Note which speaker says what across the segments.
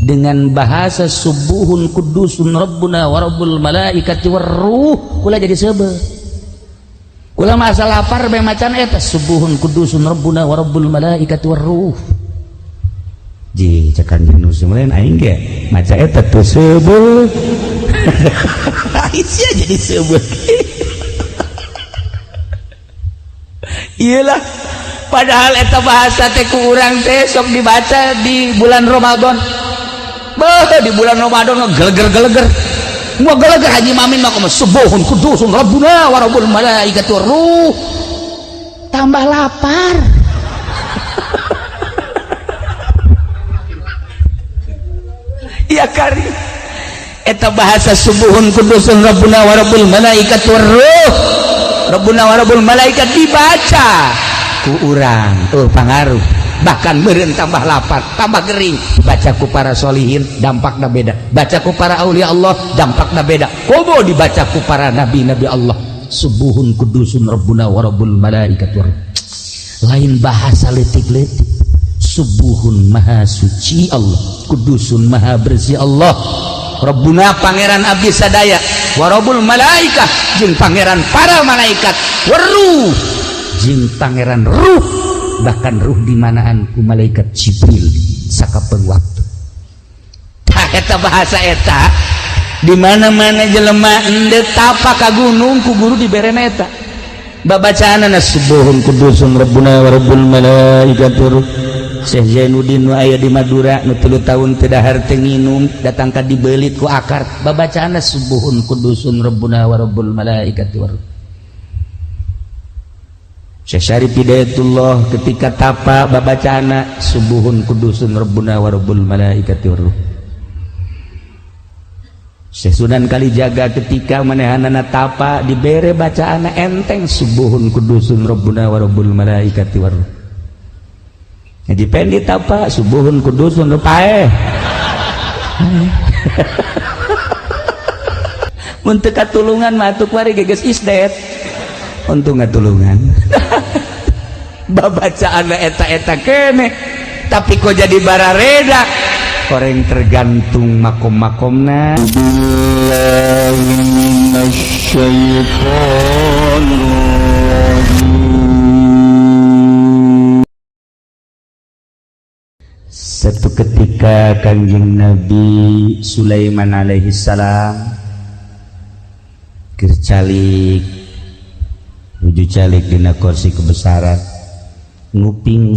Speaker 1: dengan bahasa subuhun kudusun rabbuna wa rabbul malaikati warruh kula jadi sebel kula masa lapar bae macan eta subuhun kudusun rabbuna wa rabbul malaikati warruh ji cekan jenuh semuanya aing ge maca eta teu sebel sia jadi sebel iyalah padahal eta bahasa teh ku urang teh sok dibaca di bulan Ramadan. Bah di bulan Ramadan geleger-geleger. Mua geleger Haji Mamin mah subuhun kudusun rabbuna wa rabbul malaikati waruh. Tambah lapar. Ya kari. Eta bahasa subuhun kudusun rabbuna wa rabbul malaikati waruh. Rabbuna wa rabbul malaikat dibaca ku urang pangaruh bahkan meureun tambah lapar tambah gering baca ku para solihin dampakna beda baca ku para aulia Allah dampakna beda komo dibaca ku para nabi-nabi Allah subuhun kudusun rabbuna wa rabbul malaikat lain bahasa letik-letik subuhun maha suci Allah kudusun maha bersih Allah rabbuna pangeran abdi sadaya wa rabbul malaikat jeung pangeran para malaikat waruh jeung pangeran ruh bahkan ruh di manaan ku malaikat Jibril sakapeung waktu tah eta bahasa eta di mana-mana jelema endeu tapa ka gunung ku guru diberena eta babacaanna subuhun kudusun rabbuna wa rabbul malaikati Syekh Zainuddin nu aya di Madura nu 3 tahun teu dahar teu nginum datang ka dibeulit ku akar babacaanna subuhun kudusun rabbuna wa rabbul malaikati waruh Syekh Syarif Hidayatullah ketika tapa babacana subuhun kudusun rabbuna wa rabbul malaikati waruh Syekh Sunan Kalijaga ketika manehanana tapa dibere bacaana enteng subuhun kudusun rabbuna wa rabbul malaikati waruh jadi pendi tapa subuhun kudusun paeh mun teu katulungan mah atuh mari geus isdet untung ngatulungan babacaan eta-eta kene tapi kok jadi barareda koreng tergantung makom-makomna satu ketika Kanjeng Nabi Sulaiman alaihi salam keur calik nuju calik dina kursi kebesaran nguping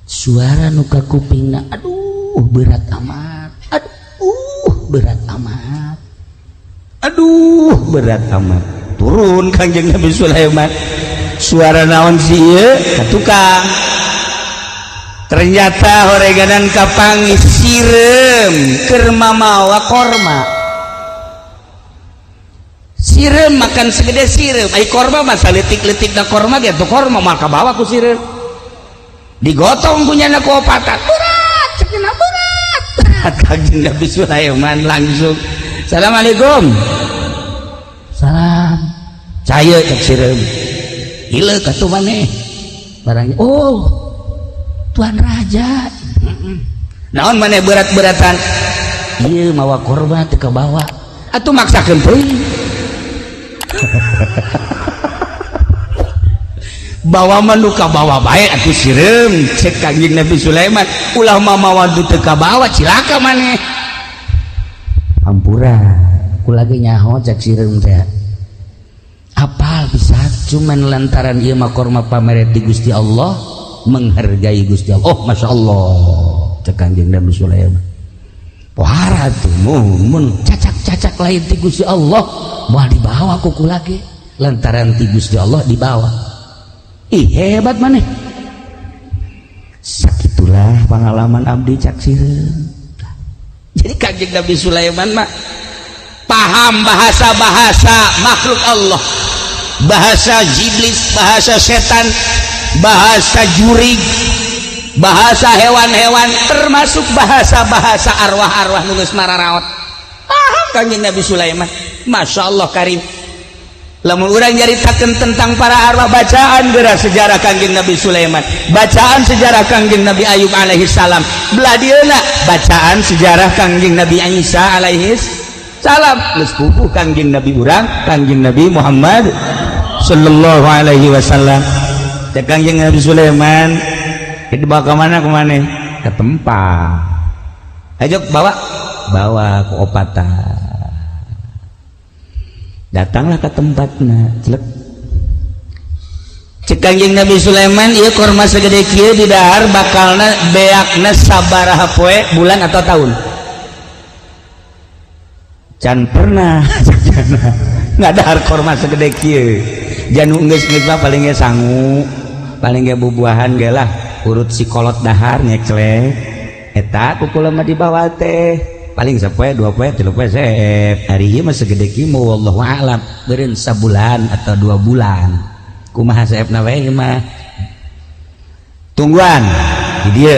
Speaker 1: suara nu ka kupingna aduh berat amat turun Kanjeng Nabi Sulaiman suara naon si ieu ka tukang ternyata horeganan kapangis sireum keur mamawa korma sireum makan segede sireum ai korma masa letik-letik na korma gitu korma maka bawa ku sireum digotong punyana ku opatan berat cekina berat Kanjeng Nabi Sulaiman langsung assalamualaikum salam caya cek sireum ieu katu maneh barangnya oh Tuan Raja naon maneh berat-beratan ieu mawa korma teu kabawa atuh maksakeun teuing bawa manuka bawa bae atuh sireum cek Kanjeng Nabi Sulaiman ulah mamawa teu kabawa cilaka maneh ampura kula ge nyaho cek sireum teh apal bisa cuman lantaran ieu mah korma pamere ti Gusti Allah menghargai Gusti Allah oh Masya Allah cek Kanjeng Nabi Sulaiman wara tuh mun cacak-cacak lain ti Gusti Allah mau dibawa kuku lagi lantaran ti Gusti Allah dibawa ih hebat maneh sakitulah pengalaman abdi cak sireum jadi Kanjeng Nabi Sulaiman mah paham bahasa-bahasa makhluk Allah bahasa iblis bahasa setan bahasa jurig bahasa hewan-hewan termasuk bahasa-bahasa arwah-arwah nu geus mararaot paham Kanjeng Nabi Sulaiman Masya Allah karim lamun urang nyaritakeun tentang para arwah bacaan geura sejarah Kangjeng Nabi Sulaiman, bacaan sejarah Kangjeng Nabi Ayub alaihi salam, belah dieuna bacaan sejarah Kangjeng Nabi Isa alaihi salam, geus pupuh Kangjeng Nabi urang Kangjeng Nabi Muhammad sallallahu alaihi wasallam. Cek Kangjeng Nabi Sulaiman dibawa ke mana ke tempat, ayo bawa ke opatan. Datanglah ke tempatnya, cek Kangjeng Nabi Sulaiman, ieu korma segede kieu di dahar bakalna beakna sabaraha poe bulan atau tahun. Can pernah nggak dahar korma segede kieu. Janu geus mah paling ge sangu, paling ge bubuahan ge lah urut si kolot dahar nyeklek. Eta kukula mah dibawa teh. Paling sapoe 2 poe 3 poe seep hari ieu mah segede kieu mah wallahu a'lam beureun sabulan atau 2 bulan kumaha seepna wae mah tungguan di dieu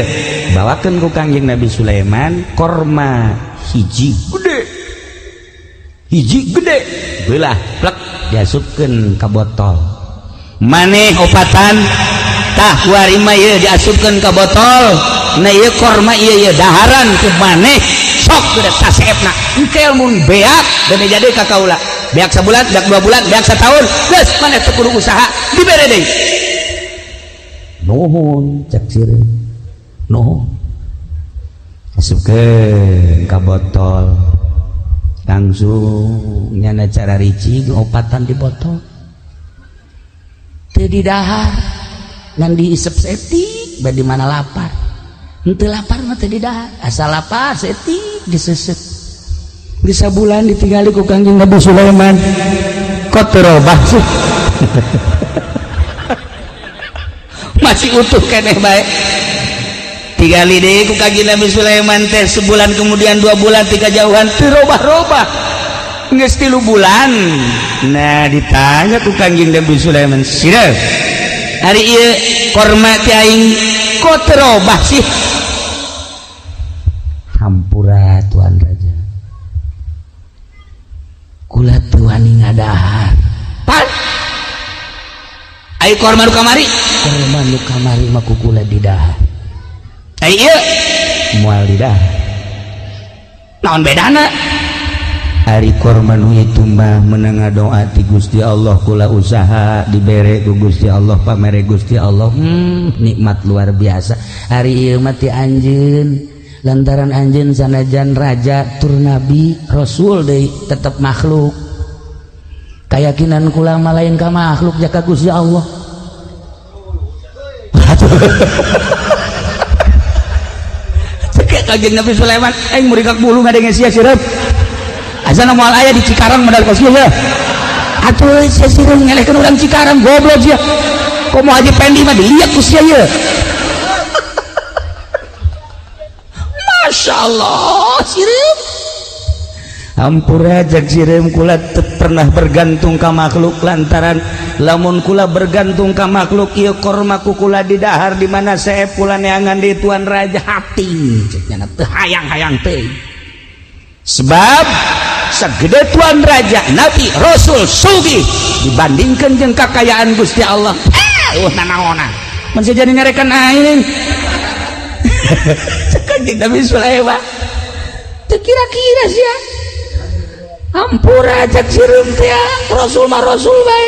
Speaker 1: bawakeun ku Kangjeng Nabi Sulaiman korma hiji gede beulah plek diasupkeun ka botol maneh opatan tah kuari mah ieu diasupkeun ka botol na ieu korma ieu daharan ku maneh sok geus tasepna engkel mun beak dan jadi ka kaula beak sabulan beak 2 bulan beak setahun geus maneh teu kudu usaha dibere deui nuhun cek sireum nuhun asupkeun ka botol langsung nyana cara ricik opatan di botol teu di dahar ngan diisep setik badi mana lapar henteu lapar mah teu di dahar asal lapar setik disesek bisa bulan ditinggali ku Kangjeng Nabi Sulaiman kok terobah sih masih utuh keneh bae tigali deui ku Kangjeng Nabi Sulaiman teh sebulan kemudian 2 bulan 3 jauhan terobah-robah geus 3 bulan. Nah ditanya ku Kangjeng Nabi Sulaiman sireuh hari ieu korma ti aing kok terobah sih hampura Tuan Raja kula teu wani ngadahar pan ai korma nu kamari mah ku kula di dahar ai ieu moal di dahar naon bedana ari korma nu itu mah meunang ngadoa ti Gusti Allah kula usaha dibere ku Gusti Allah pamere Gusti Allah nikmat luar biasa ari ieu mah ti anjeun lantaran anjeun sanajan raja tur nabi rasul deui tetep makhluk kayakinan kula mah lain ka makhluk jaka Gusti Allah cek Kangjeng Nabi Sulaiman aing murid kak bulu ngadenge sia sieup asana moal aya di Cikarang modal kos ieu atuh sia sieup ngelehkeun urang Cikarang goblok sia komo Haji Pendi mah dilihat ku sia ieu Masya Allah sirim hampura jak sirim kula pernah bergantung ka makhluk lantaran lamun kula bergantung ka makhluk ieu korma ku kula di dahar di mana saep kula neangan di Tuan Raja hati ceknya teu hayang-hayang teh sebab sagede Tuan Raja Nabi Rasul sugih dibandingkeun jeung kakayaan Gusti Allah nanaona mun jadi ngarekan aing Kangjeng Nabi Sulaiman teu kira-kira sia hampura cek sireum teh rasul mah rasul bae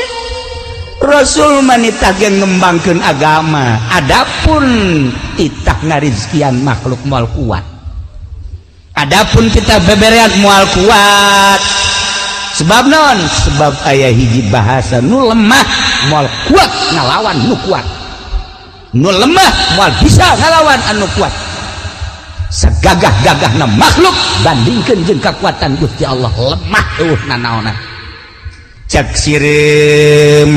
Speaker 1: rasul mah nitah ge ngembangkeun agama adapun titah ngarizkian makhluk moal kuat adapun kita beberean moal kuat sebab naon sebab aya hiji bahasa nu lemah moal kuat ngalawan nu kuat nu lemah moal bisa ngalawan anu kuat sagagah-gagahna makhluk bandingkeun jeung kekuatan Gusti Allah lemah nanaona cek sireum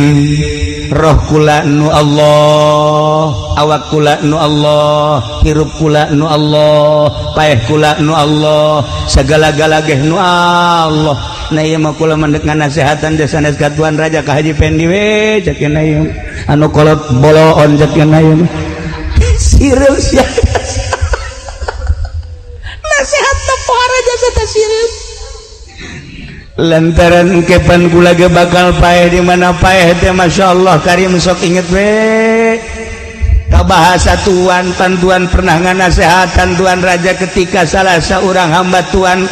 Speaker 1: roh kula nu Allah awak kula nu Allah hirup kula nu Allah paeh kula nu Allah sagala-gala ge nu Allah na ieu mah kula mandek nganasehatan sanes ka Tuan Raja ka Haji Pendi we cek ieu anu kolot boloon cek ieu sireum sia nasihat poho raja sata sireum lantaran kepan kula ge bakal paeh di mana paeh teh masyaallah karim sok inget we ka bahasa tuan pantuan pernah nganasehatan tuan raja ketika salah seorang hamba tuan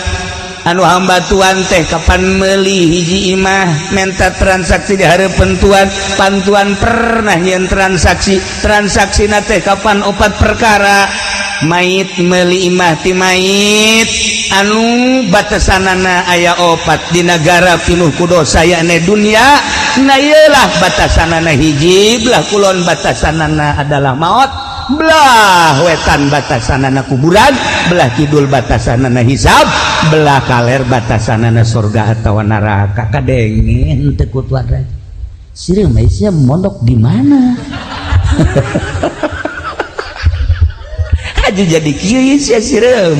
Speaker 1: anu hamba tuan teh kapan meuli hiji imah minta transaksi di hareupeun tuan pantuan pernah nyen transaksina teh kapan 4 perkara mait meuli imah ti mait anu batasanana aya 4 di negara pinuh ku dosa yakni dunia na ieulah batasanana hiji belah kulon batasanana adalah maut belah wetan batasanana kuburan belah kidul batasanana hisab belah kaler batasanana surga atawa neraka kadengin teu kutuan raja sireum maisnya mondok di mana aja jadi kieu sia sireum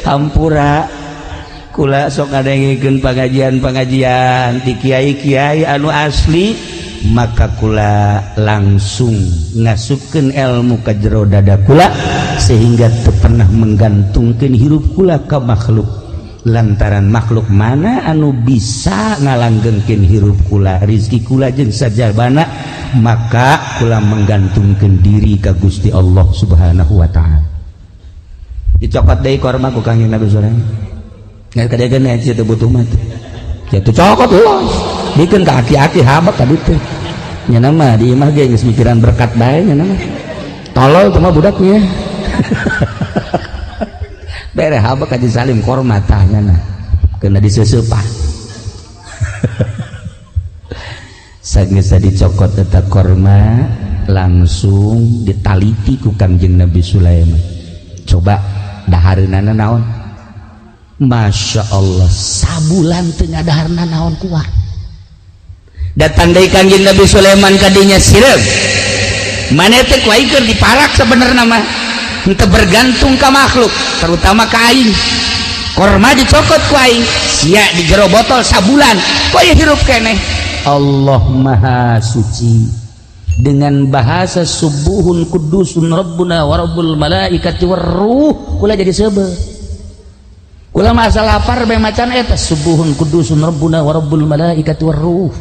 Speaker 1: hampura kula sok ngadengikeun pengajian di kiai-kiai anu asli maka kula langsung ngasupkeun ilmu ka jero dada kula sehingga teu pernah menggantungkeun hirup kula ka makhluk lantaran makhluk mana anu bisa ngalanggengkeun hirup kula rezeki kula jeung sajabana maka kula menggantungkeun diri ka Gusti Allah Subhanahu wa taala dicokot deui korma ku Kangjeng Nabi Sulaiman ngan kadegeun aya teu butuh mah kitu cokot ulah dikeun ka aki-aki habak ka ditu nya nama di imah ge geus mikiran berkat bae nya nama tolol teh mah budaknya bere habak ka disalim korma tah nya na keuna diseuseupan sageus dicokot eta korma langsung ditaliti ku Kangjeng Nabi Sulaiman coba dahareunana naon Masya Allah sabulan teu ngadaharna naon kuat datang deui Kangjeng Nabi Sulaiman kadinya sireum maneh teh kuai keur diparak sabenerna mah henteu bergantung ka makhluk terutama ka aing korma dicokot ku aing sia di jero botol sabulan koe hirup keneh Allah Maha Suci dengan bahasa subuhun kudusun rabbuna wa rabbul malaikati warruh kula jadi seubeuh kula masa lapar bae macan eta subuhun kudusun rabbuna wa rabbul malaikati warruh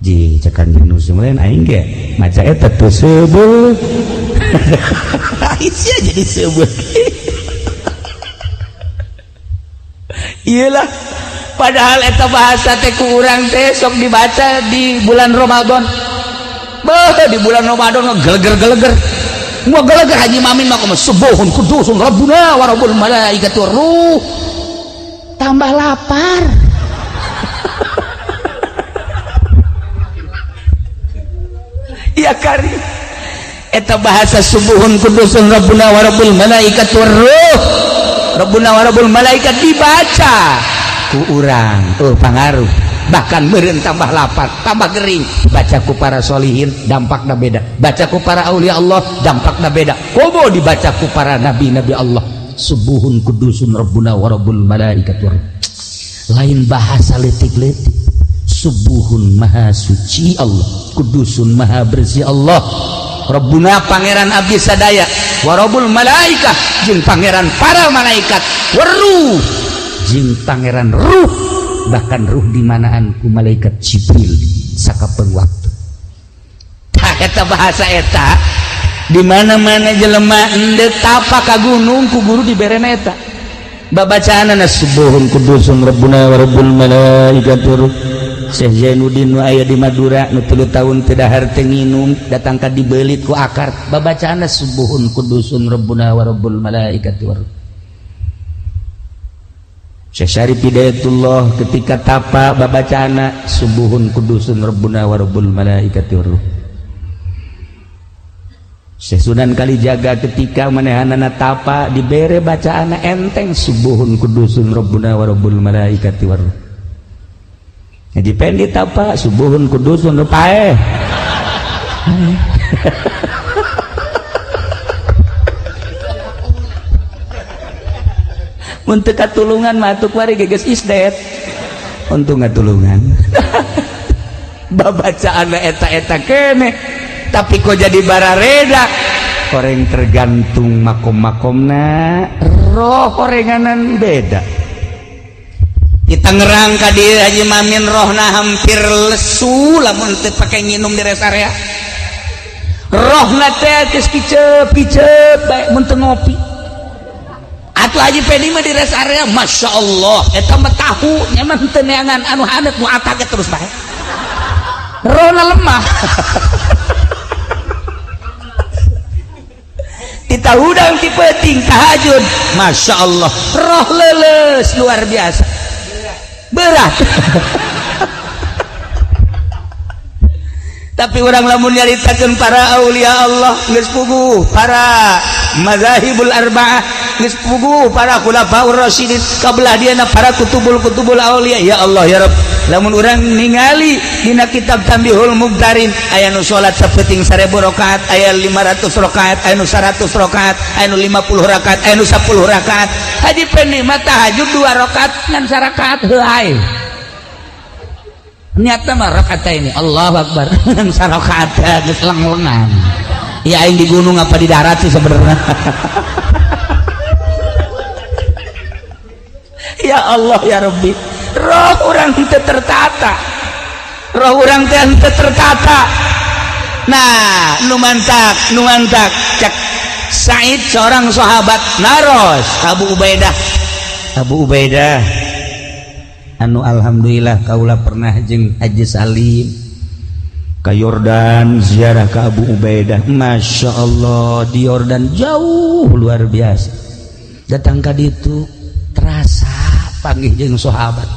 Speaker 1: ji cekan jeung Sulaiman aing ge maca eta teu seubeuh aing sia jadi seubeuh iyalah padahal eta bahasa teh ku urang teh sok dibaca di bulan Ramadan di bulan Ramadan geleger-geleger mau geleger Haji Mamin mah kumaha subuhun kudusun rabbuna wa rabbul malaikati warruh tambah lapar ya kari eta bahasa subuhun kudusun rabbuna wa rabbul malaikati warruh rabbuna wa rabbul malaikat dibaca ku urang pangaruh bahkan meureun tambah lapar tambah gering baca ku para solihin dampakna beda baca ku para aulia Allah dampakna beda komo dibaca ku para nabi-nabi Allah subuhun kudusun rabbuna wa rabbul malaikati warruh lain bahasa letik-letik subuhun maha suci Allah kudusun maha bersih Allah rabbuna pangeran abdi sadaya wa rabbul malaikah jeung pangeran para malaikat warruh jeung pangeran ruh bahkan ruh di manaan ku malaikat Jibril sakapeung waktu tah eta bahasa eta di mana-mana jelema endeu tapak ka gunung ku guru diberena eta babacaanna subuhun kudusun rabbuna wa rabbul malaikati ruh Syekh Zainuddin nu aya di Madura nu 3 tahun teu dahar teu nginum datang ka dibeulit ku akar babacaanna subuhun kudusun rabbuna wa rabbul malaikati ruh Syekh Syarif Hidayatullah ketika tapa babacana subuhun kudusun rabbuna wa rabbul malaikati warruh Syekh Sunan Kalijaga ketika manehanana tapa dibere bacaana enteng subuhun kudusun rabbuna wa rabbul malaikati warruh jadi pendi tapa subuhun kudusun paeh untuk katulungan matuk wari geges isdet untung katulungan babacaan eta-eta kene tapi kok jadi barareda orang tergantung makom-makomna roh orenganan beda di Tangerang ka dieu Haji Mamin rohna hampir lesu lamun teu pake nginum di rest area rohna teh geus kicep bae mun teu ngopi atuh Haji Pedi mah di rest area Masya Allah eta mah tahu nyaman teu neangan anu hanet nu ataget terus bae rohna lemah kita udang ti peuting tahajud Masya Allah roh leuleus luar biasa berat tapi orang lamun nyaritakeun para aulia Allah geus puguh para mazahibul arba'ah geus puguh para khulafaur rasyidin kabelah dieuna para kutubul aulia ya Allah ya Rabb lamun urang ningali dina kitab Tambihul Mugtarin aya nu salat sapeting 1000 rakaat aya 500 rakaat aya nu 100 rakaat aya nu 50 rakaat aya nu 10 rakaat Haji Pendi mah tahajud 2 rakaat ngan 1 rakaat heuai niatna mah rakaat ini Allahu Akbar ngan 1 rakaat geus leng-lengan ya aing di gunung apa di darat sih sebenarnya ya Allah ya Rabbi roh orang teu tertata roh orang teu tertata nah nu mantak cek Said seorang sahabat naros Abu Ubaidah anu alhamdulillah kaula pernah jeung Haji Salim ke Yordan ziarah ke Abu Ubaidah Masya Allah di Yordan jauh luar biasa datang ka ditu terasa panggih jeung sahabat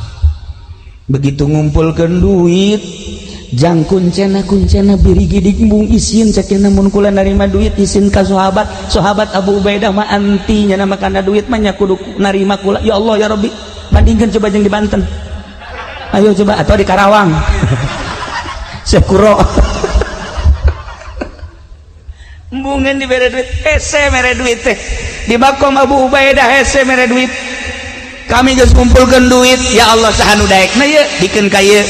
Speaker 1: begitu ngumpulkeun duit jang kuncena birigi dikembung isin cekena mun kula narima duit isin ka sahabat Abu Ubaidah mah anti nya nama kana duit mah nya kudu narima kula ya Allah ya Rabbi bandingkeun coba jeung di Banten ayo coba atau di Karawang Sekuro embungeun dibere duit hese mere duit teh di Bakom Abu Ubaidah hese mere duit kami geus ngumpulkeun duit ya Allah sahanu daekna ye dikeun ka ye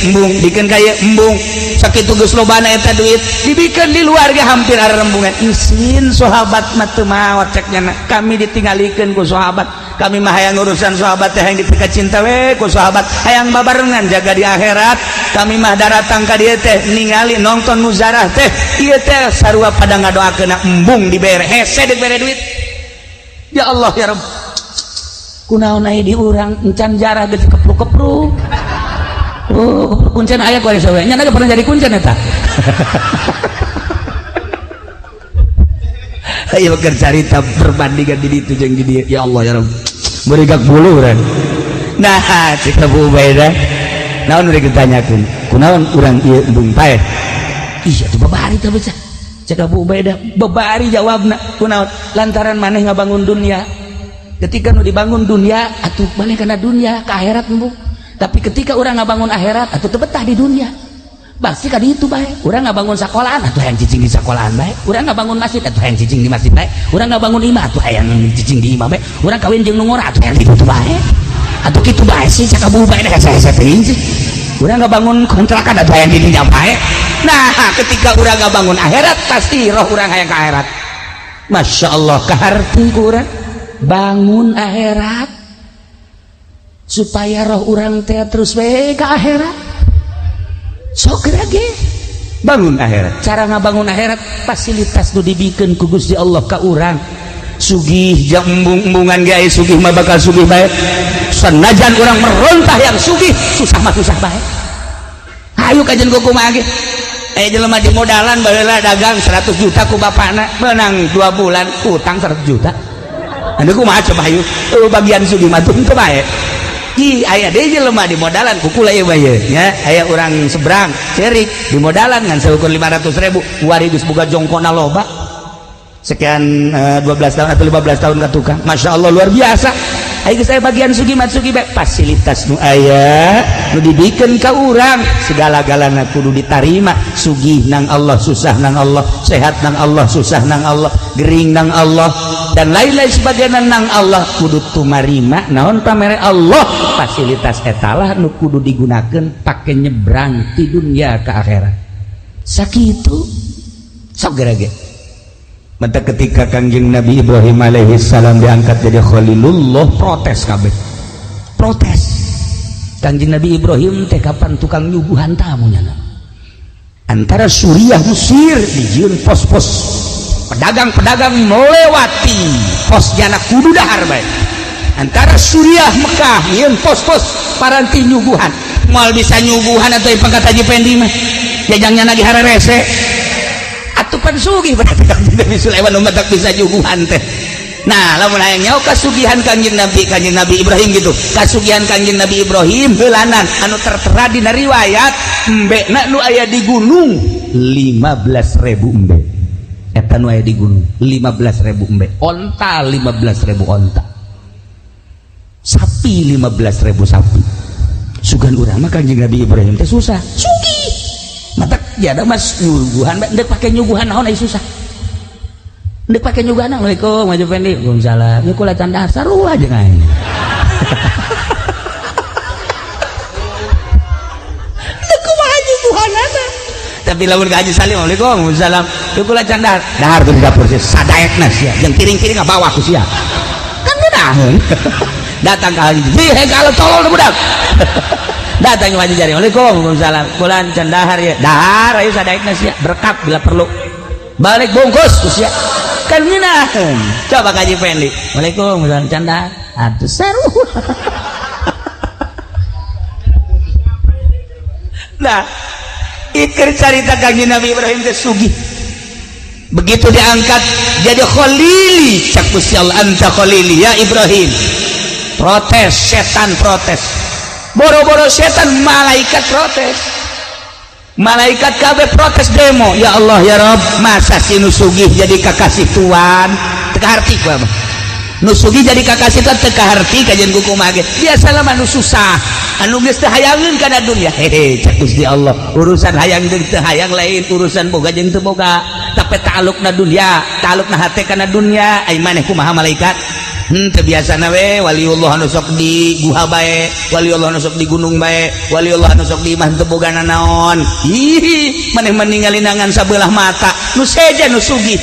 Speaker 1: embung sakitu geus lobana eta duit dibikeun di luar ge hampir arerembungan isin sahabat mah teu maot ceknya kami ditinggalikeun ku sahabat kami mah hayang urusan sahabat teh hayang dipika cinta we ku sahabat hayang babarengan jaga di akhirat kami mah daratang ka dieu teh ningali nonton muzarah teh ieu teh sarua pada ngadoakeun embung dibere hese dibere duit ya Allah ya Rabb kunaon aya di urang encan jarah geus kepruk-kepruk kuncen aya ku aya sawe nya pernah jadi kuncen eta ayo keur carita perbandingan di ditu jeung di dieu ya Allah ya Rabb beureug gak bulu urang nah cik Abu Ubaidah naon udah ditanyakeun kunaon urang ieu embung paeh iya teh babari teh beucah cik Abu Ubaidah babari jawabna kunaon lantaran maneh ngabangun dunia ketika nu dibangun dunia atuh balik kana dunia ke akhirat embung tapi ketika orang ngabangun akhirat atuh teu betah di dunia pasti ka ditu bae urang ngabangun sekolahan atuh hayang cicing di sekolahan bae urang ngabangun masjid atuh hayang cicing di masjid bae urang ngabangun imah atuh hayang cicing di imah bae urang kawin jeung nu ngora atuh hayang di ditu bae atuh kitu bae sih cak Abu Ubaidah ka saya teuing sih urang ngabangun kontrakan atuh hayang di dinya bae nah ketika urang ngabangun akhirat pasti roh urang hayang ka akhirat Masya Allah kaharting ku urang bangun akhirat supaya roh orang teh terus we ke akhirat sok ge bangun akhirat cara ngabangun akhirat fasilitas nu dibikeun ku Gusti Allah ka urang sugih jeung embung-embungan ge aya sugih mah bakal sugih bae sanajan urang merontah yang sugih susah mah susah bae hayu kajen kumaha ge jelema di modalan baheula dagang 100 juta ku bapana menang 2 bulan utang 100 juta anu kumaha coba hayu bagian sugih mah teu bae aya deui jelema di modalan kukula ieu bae nya aya urang seberang cerik di modalan ngan seukur 500.000 wari geus boga jongkona loba sekian 12 tahun atau 15 tahun ka tukang Masya Allah luar biasa aya geus aya bagian sugih mah sugih bae fasilitas nu aya nu dibikeun ka urang segala-galana kudu ditarima sugih nang Allah susah nang Allah sehat nang Allah susah nang Allah gering nang Allah dan lain-lain sebagainya nang Allah kudu tumarima naon pamere Allah fasilitas etalah nu kudu digunakeun pake nyebrang ti dunia ke akhirat sakitu sok gerage mata ketika Kangjeng Nabi Ibrahim alaihi salam diangkat jadi Khalilullah protes kabeh protes Kanjeng Nabi Ibrahim teh kapan tukang nyuguhan tamunya antara Suriah Mesir dijieun pos-pos pedagang-pedagang melewati pos jana kudu dahar bae antara Suriah Mekah nyieun pos-pos paranti nyuguhan moal bisa nyuguhan atau pangkat Haji Pendi mah jajangnya lagi hararese atuh pan sugih berarti Kanjeng Nabi Sulaiman umatak bisa nyuguhan teh. Nah lamun hayang nyaho kasugihan Kanjeng Nabi Ibrahim gitu kasugihan Kanjeng Nabi Ibrahim heulanan anu tertera dina riwayat embena nu aya di gunung 15.000 embe eta nu aya di gunung 15.000 embe onta 15.000 onta sapi 15.000 sapi sugan urang mah Kanjeng Nabi Ibrahim teh susah sugih mata jada mas nyuguhan ndek pake nyuguhan naon ai susah ndek pake nyuguhan Assalamualaikum Haji Pendi Waalaikumsalam ya kula can dasar aja kan ndek kumaha nyuguhan ana tapi lamun ka Haji Salim Waalaikumsalam ya kula can dahar tuh di dapur sih sadaekna sia jeung kiring-kiring bawa ku sia kan ngeunaheun datang ka Haji he kalau tolol budak datang ke Haji Jari Waalaikumsalam kula can dahar ya dahar aya sadaekna sia berkat bila perlu balik bungkus ku sia kan ngeunaheun coba ka Haji Pendi Waalaikumsalam can dahar atuh saru nah ikir carita Kanjeng Nabi Ibrahim teh sugih begitu diangkat jadi khalili cak Gusti Allah anta khalili ya Ibrahim protes setan protes boro-boro setan malaikat protes malaikat kabeh protes demo ya Allah ya Rob masa si nusugih jadi kakasih tuan teka harti ku mah nusugih jadi kakasih tuan teka harti kajian kuku mage biasa mah nu susah anu geus teu hayangeun kana dunya hehe cak Gusti Allah urusan hayang jeung teu hayang lain urusan boga jeung teu boga tapi ta'alluqna dunya ta'alluqna hate kana dunya ai maneh kumaha malaikat teu biasana we waliullah anu sok di guha bae waliullah anu sok di gunung bae waliullah anu sok di imah teu bogana naon ih maneh meningali nangan sabelah mata nu seja nu sugih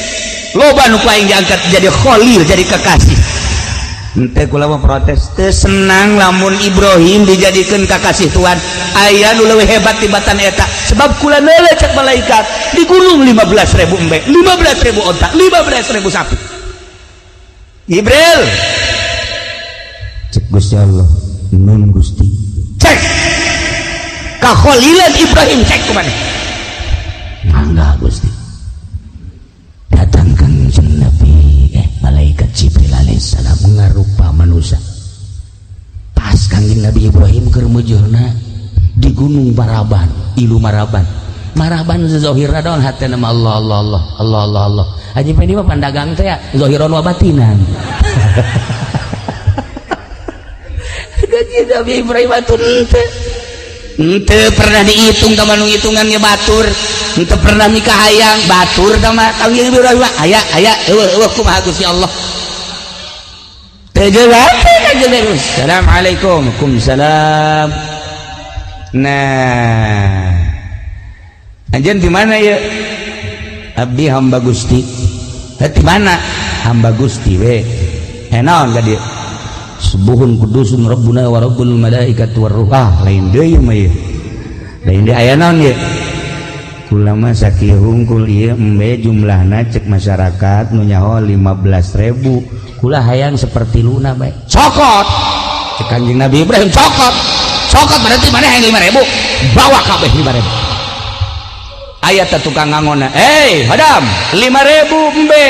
Speaker 1: loba nu paing diangkat jadi khalil jadi kekasih ente kula mah protes teu senang lamun Ibrahim dijadikeun kakasih Tuhan aya nu leuwih hebat tibatan eta sebab kula neuleuh cek malaikat di gunung 15.000 embe 15.000 onta 15.000 sapi Jibril cek Gusti Allah nun Gusti cek kakholilan Ibrahim cek kemana mangga Gusti datangkan Nabi malaikat Jibril alaihissalam ngarupa manusia pas Kanjeng Nabi Ibrahim keur mujurna di gunung Maraban ilu Maraban zohirna daun hati nama Allah Allah Allah Allah Allah Allah Haji Pendi mah pandagang teh ya zohiron wa batinan Kanjeng Nabi Ibrahim atur ente pernah dihitung sama nu hitungannya batur ente pernah nikah hayang batur sama Kanjeng Ibrahim aya eueuh kumaha Gusti Allah teh jelas Assalamualaikum Waalaikumsalam nah anjeun di mana ya abdi hamba Gusti di mana hamba Gusti we naon ka dieu subuhun kudusun rabbuna wa rabbul malaikati war ruh lain deui mah ieu lain deui aya naon ieu kula mah sakieu hungkul ieu embe jumlahna cek masyarakat nu nyaho 15.000 kula hayang seperti luna bae cokot cek Kanjeng Nabi Ibrahim cokot berarti mana hayang 5.000 bawa kabeh 5.000 ayat tukang ngangona hadam 5.000 embe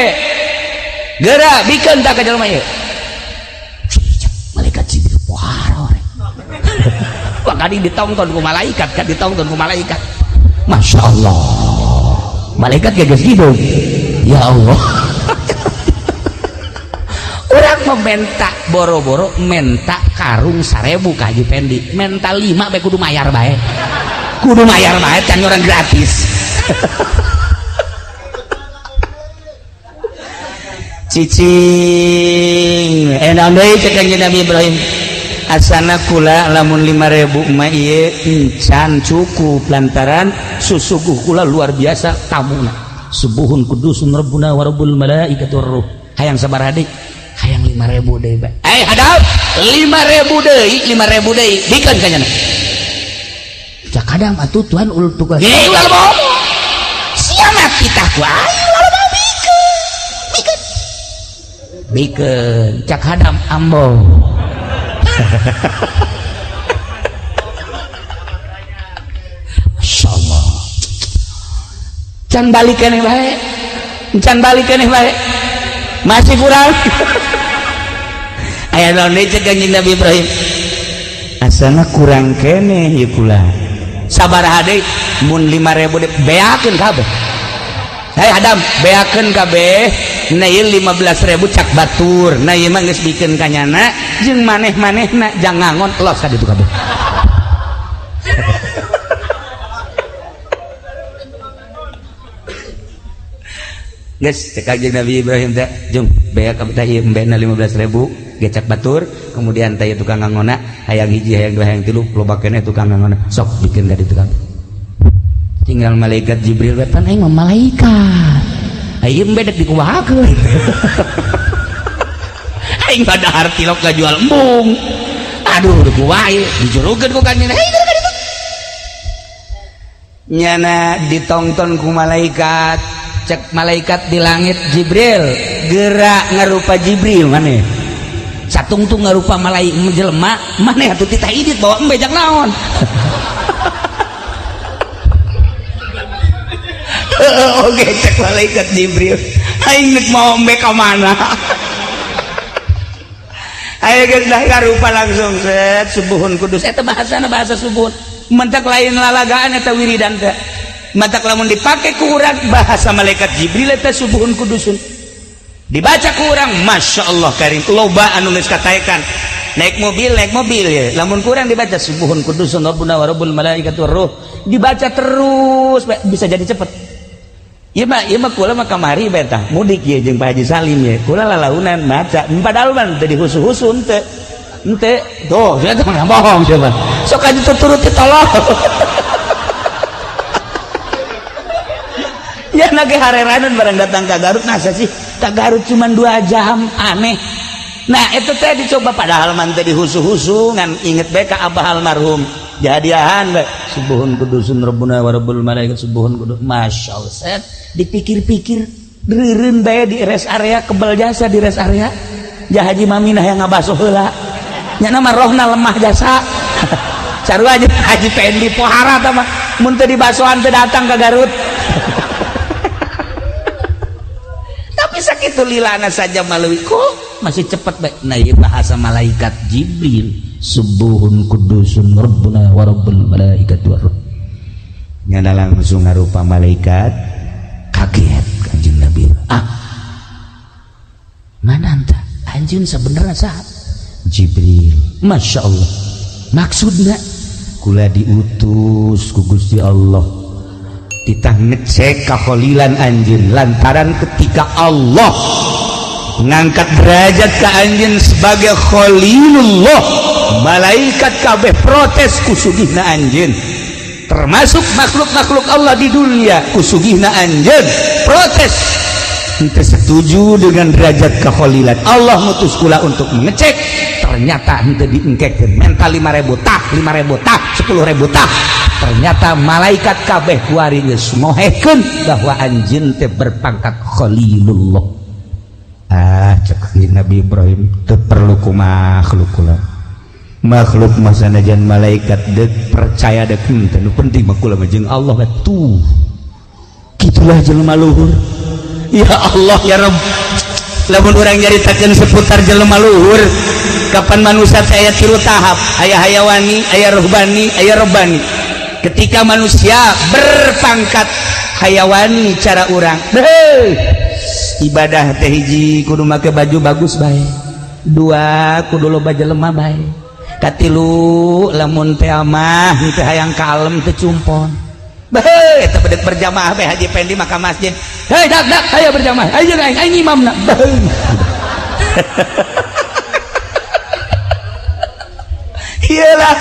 Speaker 1: gerak bikin tak ke jelema ieu malaikat Jibril poha wah kadi ditongton ku malaikat Masya Allah malaikat geus gitu ya Allah orang mementa boro-boro menta karung 1.000 ka Haji Pendi menta 5 bae kudu mayar bae can orang gratis cicing enak deui cek Kanjeng Nabi Ibrahim asana kula lamun 5.000 mah ieu encan cukup lantaran susuguh kula luar biasa tamuna subuhun kudusun rabbuna wa rabbul malaikati war ruh hayang sabar adik hayang 5.000 deui bae hadap 5.000 deui dikeun kanyana cak hadam atuh Tuhan ulah tugas ulah bohong siapa kita ku ayo ulah bikeun cak hadam ambo masyaallah can balik keneh bae masih kurang aya naon deui cek Kanjeng Nabi Ibrahim asana kurang keneh ieu kula sabaraha deui mun 5.000 deui beakeun kabeh Adam beakeun kabeh na ieu 15.000 cak batur na ieu mah geus bikeun kanyana jeung maneh-manehna jang ngangon los ka ditu kabeh guys cek Kanjeng Nabi Ibrahim teh jung beak kabeh teh ieu embena 15.000 gecak batur kemudian teh tukang ngangona hayang hiji hayang dua hayang tilu loba keneh tukang ngangona sok bikin ka ditu kabeh tinggal malaikat Jibril wetan aing mah malaikat ieu bedek dikuwahakeun aing pada harti lok jual embung aduh dikuwaha dijurukeun ku Kanjeng Nabi nyana ditongton ku malaikat cek malaikat di langit Jibril gerak ngarupa Jibril maneh satungtung ngarupa malaikat menjelma maneh atuh titah idit bawa embe jak naon oke cek malaikat Jibril aing neuk mau embe ka mana aya geus dah ngarupa langsung set subuhun kudus eta bahasana bahasa subuhun mentak lain lalagaan eta wiridan teh matak lamun dipake ku urang bahasa malaikat Jibril eta subuhun kudusun dibaca ku urang masyaallah karim loba anu geus kataekan naik mobil ya lamun ku urang dibaca subuhun kudusun rabbuna wa rabbul malaikati waruh dibaca terus bisa jadi cepet ieu mah kula mah kamari bae tah mudik ye jeung Pak Haji Salim ye kula lalaunan maca padahal mah teu dihusu-husu ente tuh saya teh mah bohong coba sok aja turuti tolong ya nage hareranan barang datang ke Garut nah sih ke Garut cuma 2 jam aneh nah itu teh dicoba padahal man teh dihusu-husu ngan inget bae ka abah almarhum jadiahan bae subuhun kudusun rabbuna wa rabbul malaikat subuhun kudus masyaallah set dipikir-pikir reureun bae di rest area kebal jasa di rest area jah Haji Maminah yang ngabasoh heula nya mah rohna lemah jasa sarua aja Haji Pendi pohara tah mah mun teu dibasohan teu datang ke Garut sakitu lilana saja maluwi kok masih cepat baik nah ieu bahasa malaikat Jibril subuhun kudusun rabbuna wa rabbul malaikati waruh nyana langsung ngarupa malaikat kaget Kanjeng Nabi mana anta anjeun sebenarnya saha Jibril masyaallah maksudna kula diutus ku Gusti Allah titah ngecek kakholilan anjeun lantaran ketika Allah ngangkat derajat ka anjeun sebagai khalilullah malaikat kabeh protes kusugihna anjeun termasuk makhluk-makhluk Allah di dunia kusugihna anjeun protes henteu setuju dengan derajat kakholilan Allah ngutus kula untuk mengecek ternyata henteu diengkekeun mental 5.000 tah 5.000 tah 10.000 tah ternyata malaikat kabeh kuari geus mohekeun bahwa anjeun teh berpangkat khalilullah cek Nabi Ibrahim teu perlu ku makhluk kula makhluk mah sanajan malaikat deuk percaya deuk teh nu penting mah kula jeung Allah tuh kitulah jelema luhur ya Allah ya Rabb lamun urang nyaritakeun seputar jelema luhur kapan manusia teh aya 3 tahap aya hayawani aya ruhbani aya robbani ketika manusia berpangkat hayawani cara urang ibadah teh hiji kudu make baju bagus bae 2 kudu loba jelema bae katilu lamun teh amah teh hayang kalem teh cumpon bae eta bedek berjamaah bae Haji Pendi maka masjid hei dak aya berjamaah aing imamna iyalah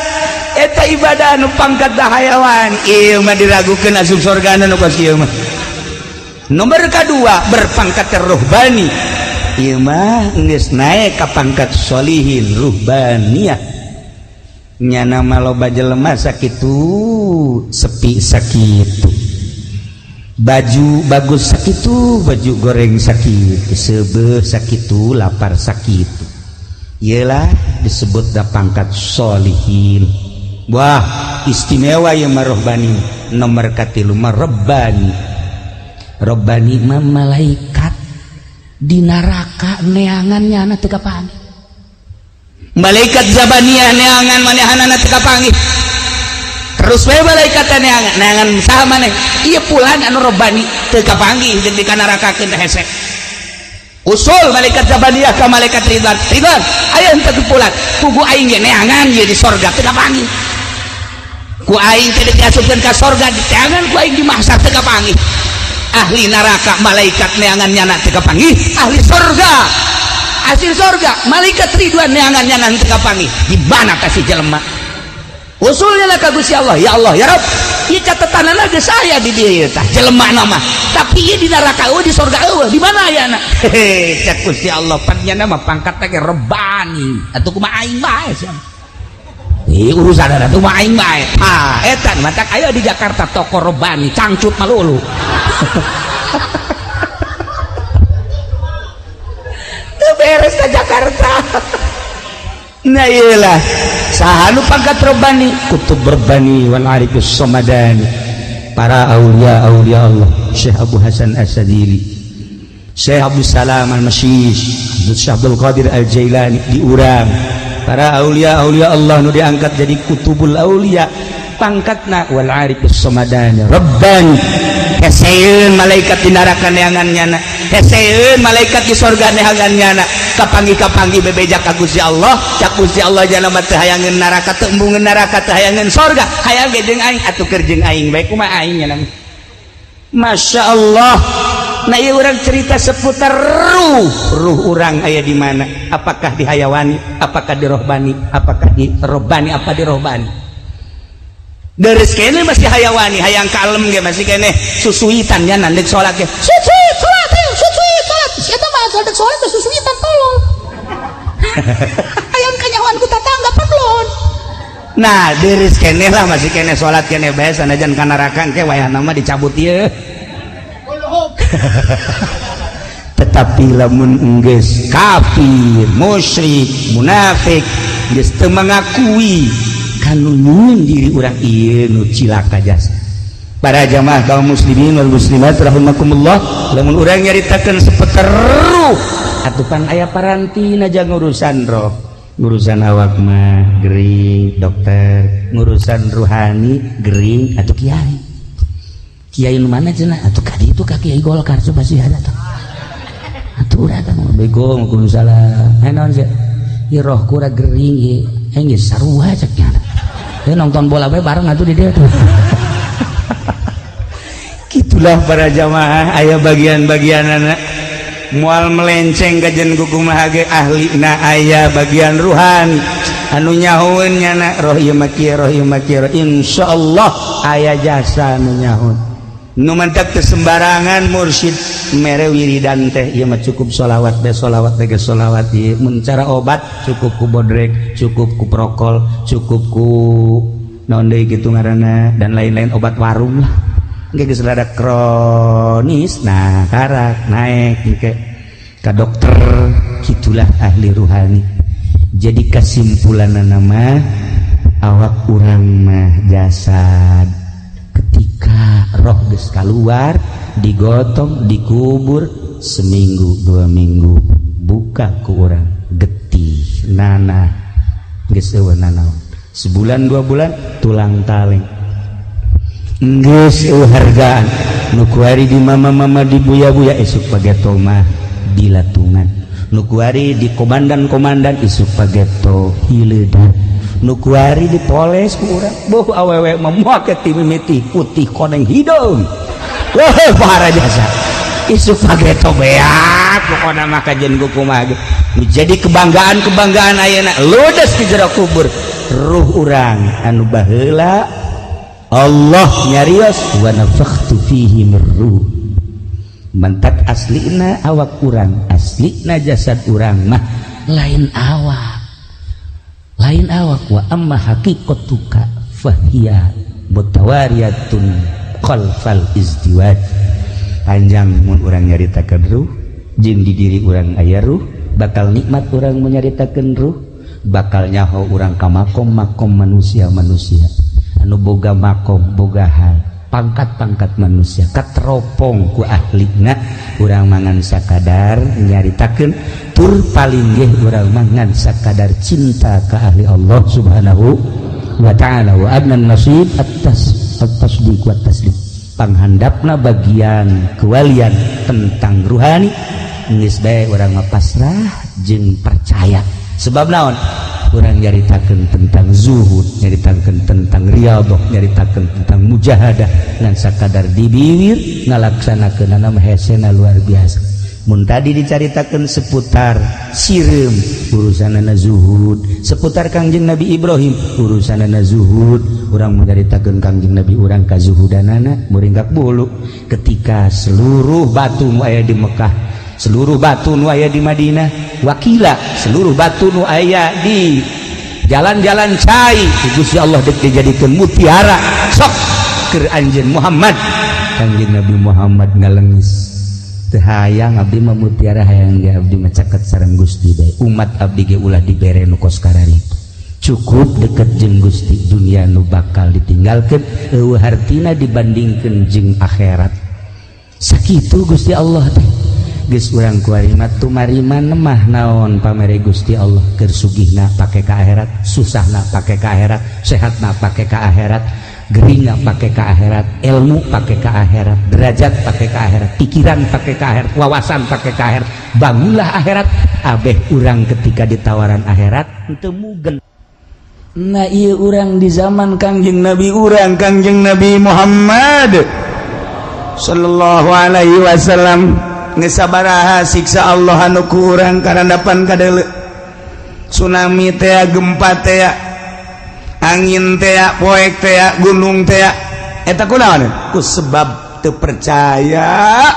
Speaker 1: eta ibadah anu pangkat hayawan ieu mah diragukeun asup surgana nu ka kieu mah nomor kedua berpangkat rohbani ieu mah geus naek ka pangkat sholihin ruhbaniyah nya nama loba jelema sakitu sepi sakitu baju bagus sakitu baju goreng sakitu seubeuh sakitu lapar sakitu iyalah disebut da pangkat sholihin. Wah istimewa ya marohbani nomor katilu mah Rabbani. Rabbani mah malaikat di neraka neangannya anak teu kapanggih. Malaikat Zabaniyah neangan manehanana teu kapanggih. Terus we malaikat neangan saha maneh? Ieu pulan anu Rabbani teu kapanggih jeung di nerakakeun hese. Usul malaikat Zabaniyah ka malaikat Ridwan. Ridwan, aya henteu pulan. Pugu aing ge neangan ieu di sorga teu kapanggih. Ku aing teh diasupkeun ka sorga diteangan ku aing di mahsyar teu kapanggih. Ahli neraka malaikat neangannya teu kapanggih. Ahli sorga asli sorga malaikat Ridwan neangannya teu kapanggih. Di mana kasih jelema? Usulnya lah ka Gusti Allah. Ya Allah ya Rabb, ieu catetanana geus aya di dieu tah jelema nama. Tapi ieu di neraka eueuh di sorga eueuh. Di mana ayana? Hehe, cak Gusti Allah panjenengan mah pangkat teh Rabbani. Atuh kumaha aing bae sia. Urusan ada tuh mah aing bae. Etan matak aya di Jakarta toko Rabbani cangcut malulu. Teu beres ka Jakarta. Nah iyalah saha nu pangkat Rabbani kutub Rabbani wal arifus samadani para aulia Allah Syekh Abu Hasan As-Sadili Syekh Abdul Salam Al-Masyish Syekh Abdul Qadir Al-Jailani diurang para aulia Allah nu diangkat jadi kutubul aulia pangkatna wal arifus samadani Rabbani heseun malaikat di neraka neangannyana heseun malaikat di sorga neangannyana kapanggih bebeja ka Gusti Allah cak Gusti Allah jalma teu hayangeun neraka teu embungeun neraka teu hayangeun sorga hayang ge jeung aing atuh keur jeung aing bae kumaha aing nya Masya Allah. Nah ieu urang cerita seputar ruh urang aya di mana, apakah di hayawani, apakah di rohbani, apakah di robbani, apa di rohbani. Dari kene masih hayawani, hayang kalem ge masih kene susuitan nya nandek salat ge. Susuit salat, eta mah nandek salat susuitan tolong. Hayang kanyawan ku tatangga pablon. Nah, dari kene lah masih kene salat kene bae sanajan ka neraka ke wayahna mah dicabut ieu. Tetapi lamun enggeus kafir, musyrik, munafik, geus teu mangakui kanu nyieun diri urang ieu nu cilaka jasa. Para jamaah kaum muslimin wal muslimat rahimakumullah, lamun urang nyaritakeun seputar ruh atuh pan aya parantina jang urusan roh. Urusan awak mah gering dokter, ngurusan ruhani gering atuh kiai. Kiai nu mana cenah atuh ka ditu ka Kiai Golkar coba sih ada tuh. Atuh urang kan bego kudu salah. Naon sih? Ieu roh ku gering ieu geus sarua cek nya. Teu nonton bola bae bareng atuh di dieu tuh. Kitulah para jamaah aya bagian-bagianana moal melenceng kajen kumaha ge ahlina aya bagian ruhani anu nyahoeun nyana roh ieu mah kieu roh ieu mah kieu insyaallah aya jasa nu nyahoeun nu mantak teu sembarangan mursyid mere wiridan teh ieu mah cukup sholawat teh sholawat ieu mun cara obat cukup ku bodrek cukup ku prokol cukup ku naon deui kitu ngaranna dan lain-lain obat warung lah engke geus rada kronis nah karak naik engke ka dokter gitulah ahli ruhani. Jadi kesimpulanna mah awak urang mah jasad ketika roh geus kaluar digotong dikubur seminggu 2 minggu buka ku urang getih nanah geus eueuh nanaon sebulan 2 bulan tulang taleng geus eueuh hargaan nu kuari di mama-mama di buya-buya esuk pageto mah dilatungan nu kuari di komandan isuk pageto hileudang nu kuari dipoles ku urang boh awewe mah moal ke timimiti putih koneng hidung wah para jasa isuk pageto beak pokona mah kajen ku kumaha jadi kebanggaan ayeuna ludes di jero kubur ruh urang anu baheula Allah nyarios wa nafakhtu fihi min ruh mentak aslina awak urang, aslina jasad urang mah lain awak wa amma haqiqatuka fahiya mutawariyatun khalfal izdiwaj. Panjang mun urang nyaritakeun ruh jeung di diri urang aya ruh, bakal nikmat urang menyaritakeun ruh, bakal nyaho urang ka makom manusia anu boga makom boga hal pangkat-pangkat manusia kateropong ku ahlina. Urang mangan sakadar nyaritakeun tur paling geh urang mangan sakadar cinta ka ahli Allah subhanahu wa ta'ala. Wa adnan nasib at-tasdiq wa tasdiq, panghandapna bagian kewalian tentang ruhani geus bae urang mah pasrah jeung percaya. Sebab naon? Urang nyaritakeun tentang zuhud, nyaritakeun tentang riyadhah, nyaritakeun tentang mujahadah ngan sakadar di bibir ngalaksanakeunana mah hesena luar biasa. Mun tadi dicaritakeun seputar sireum urusanana zuhud, seputar Kangjeng Nabi Ibrahim urusanana zuhud, urang menceritakeun Kangjeng Nabi urang kazuhudanana muringgak bulu ketika seluruh batu nu aya di Mekah, seluruh batu nu aya di Madinah, wakila seluruh batu nu aya di jalan-jalan cai Gusti Allah dek dijadikeun mutiara. Sok keur anjeun Muhammad, Kangjeng Nabi Muhammad ngalengis teu hayang abdi mah mutiara, hayang ge abdi mah caket sareng Gusti bae. Umat abdi ge ulah dibere nu kos karari, cukup deket jeung Gusti. Dunia nu bakal ditinggalkeun eueuh hartina dibandingkeun jeung akhirat. Sakitu Gusti Allah teh. Geus urang kuari mah tumarima nemah naon pamere Gusti Allah, keur sugihna pake ka akhirat, susahna pake ka akhirat, sehatna pake ka akhirat, geringna pake ka akhirat, ilmu pake ka akhirat, derajat pake ka akhirat, pikiran pake ka akhirat, wawasan pake ka akhirat. Bangunlah akhirat, abeh urang ketika ditawaran akhirat henteu mugen. Nah ieu urang di zaman Kangjeng Nabi urang Kangjeng Nabi Muhammad sallallahu alaihi wasallam geus sabaraha siksa Allah anu ku urang karandapan kadeuleu. Tsunami teh, gempa teh, angin teh, poek teh, gunung teh, eta kunaon? Ku sebab teu percaya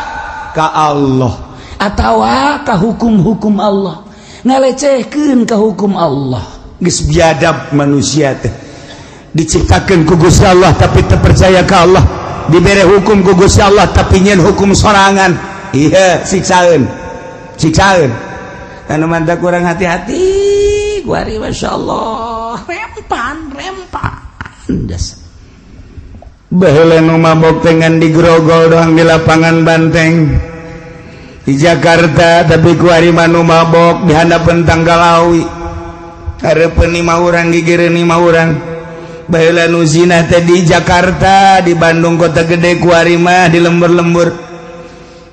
Speaker 1: ka Allah atawa ka hukum-hukum Allah, ngalecehkeun ka hukum Allah. Geus biadab manusia teh diciptakeun ku Gusti Allah tapi teu percaya ka Allah, dibere hukum ku Gusti Allah tapi nyeun hukum sorangan. Iya siksaeun anu mantap kurang hati-hati kuari masyaallah rempan das baheula nu mabok tengan di Grogol doang di lapangan Banteng di Jakarta, tapi kuari manu mabok di handapeun Tanggalawi hareupeun 5 urang gigireun 5 urang. Baheula nu zina teh di Jakarta, di Bandung kota gede kuari mah di lembur-lembur.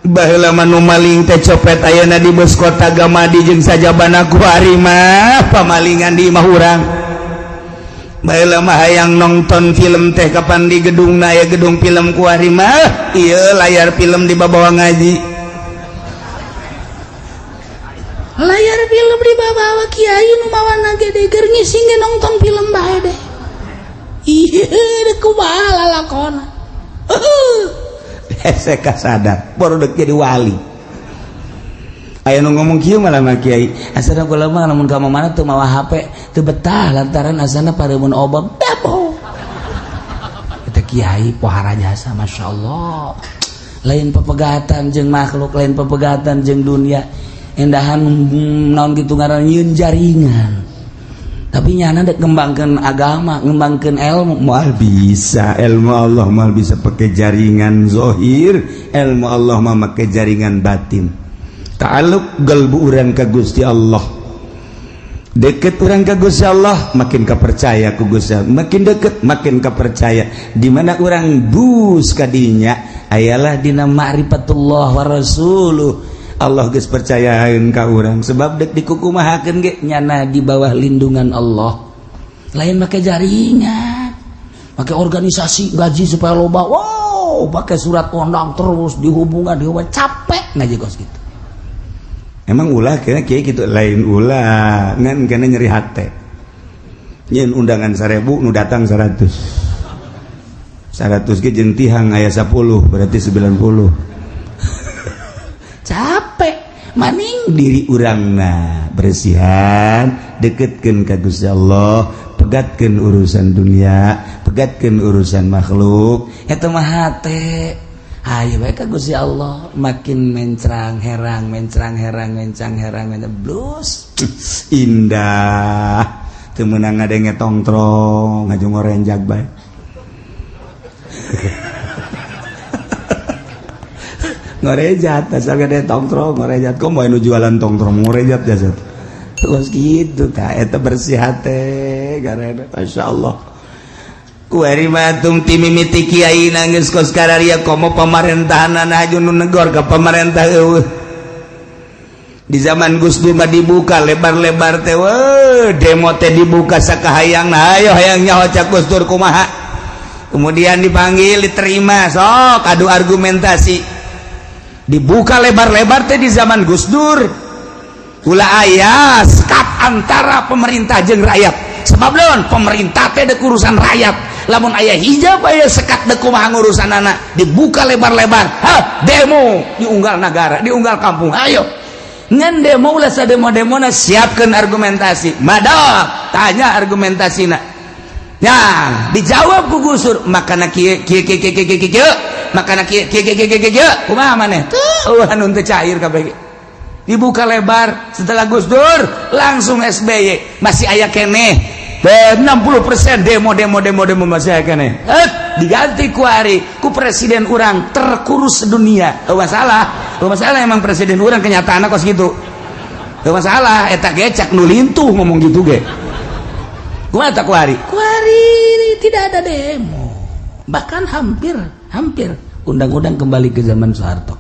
Speaker 1: Baheula manu maling teh copet ayeuna di bus kota Gamadi jeung sajabana kuari mah pamalingan di 5 urang. Baheula mah hayang nonton film teh kapan di gedungna aya gedung film kuari mah ieu layar film di babawa ngaji. Layar film di babawa kiai nu mawana gede keur ngisi ge nonton film bae deh. Ieu kumaha lalakonna. Hese kasadar baru dek jadi wali. Aya nu ngomong kieu malah mah kiai, asana kula mah lamun ka mana teu mawa HP teu betah lantaran asana paremun obab dabo. Eta kiai pohara jasa masyaallah. Lain pepegatan jeung makhluk, lain pepegatan jeung dunia. Endahan naon kitu ngaran nyieun jaringan. Tapi nyana dek ngembangkeun agama, ngembangkeun ilmu moal bisa. Ilmu Allah moal bisa pakai jaringan zahir, ilmu Allah mah make jaringan batin. Ta'alluq galbu urang ka Gusti Allah. Deket urang ka Gusti Allah makin kapercaya ku Gusti Allah. Makin deket makin kapercaya. Di mana urang bus ka dinya ayalah dina ma'rifatullah wa rasuluh. Allah geus percayakeun ka urang sebab dek dikukumahakeun ge nyana di bawah lindungan Allah. Lain make jaringan, make organisasi gaji supaya loba. Wow, pakai surat undang terus dihubungan dihubungan capek ngaji kos gitu. Emang ulah kena kieu kitu lain ulah ngan kena nyeri hate. Nyeun undangan 1000 nu datang 100. 100 ge jeung tihang aya 10 berarti 90. maning diri urangna bersihan deketkeun ka Gusti Allah pegatkeun urusan dunia pegatkeun urusan makhluk eta mah hate hayu bae ka Gusti Allah makin mencrang herang blus indah teu meunang ngadenge tongtrong ngajung ngorenjag bae ngorejat asal gede tongtrong ngorejat kok mau jualan tongtrong ngorejat jasa terus gitu ta eta bersih hate karena Masya Allah kuari matung timimiti kiai nangis kos kararia komo pemerintahan najun negor ke pemerintah di zaman Gus Dur mah dibuka lebar-lebar teh demo teh dibuka sakahayang nah ayo hayang nyaho cak Gus Dur kumaha kemudian dipanggil diterima sok adu argumentasi dibuka lebar-lebar teh di zaman Gus Dur ulah aya sekat antara pemerintah jeung rakyat sebab lawan pemerintah teh dek urusan rakyat lamun aya hijab aya sekat dek kumaha ngurusanana dibuka lebar-lebar demo diunggal negara diunggal kampung ayo ngan demo ulah sademo-demona siapkeun argumentasi madak tanya argumentasina ya dijawab ku Gus Dur makana kieu makana kieu kumaha maneh tuh anu teu cair kabeh dibuka lebar setelah Gus Dur langsung SBY masih aya keneh 60% demo masih aya keneh diganti ku ari ku presiden urang terkurus sedunia teu masalah emang presiden urang kenyataanna kos kitu teu masalah eta ge cak nu lintuh ngomong gitu ge kumaha ku ari tidak ada demo bahkan hampir undang-undang kembali ke zaman Soeharto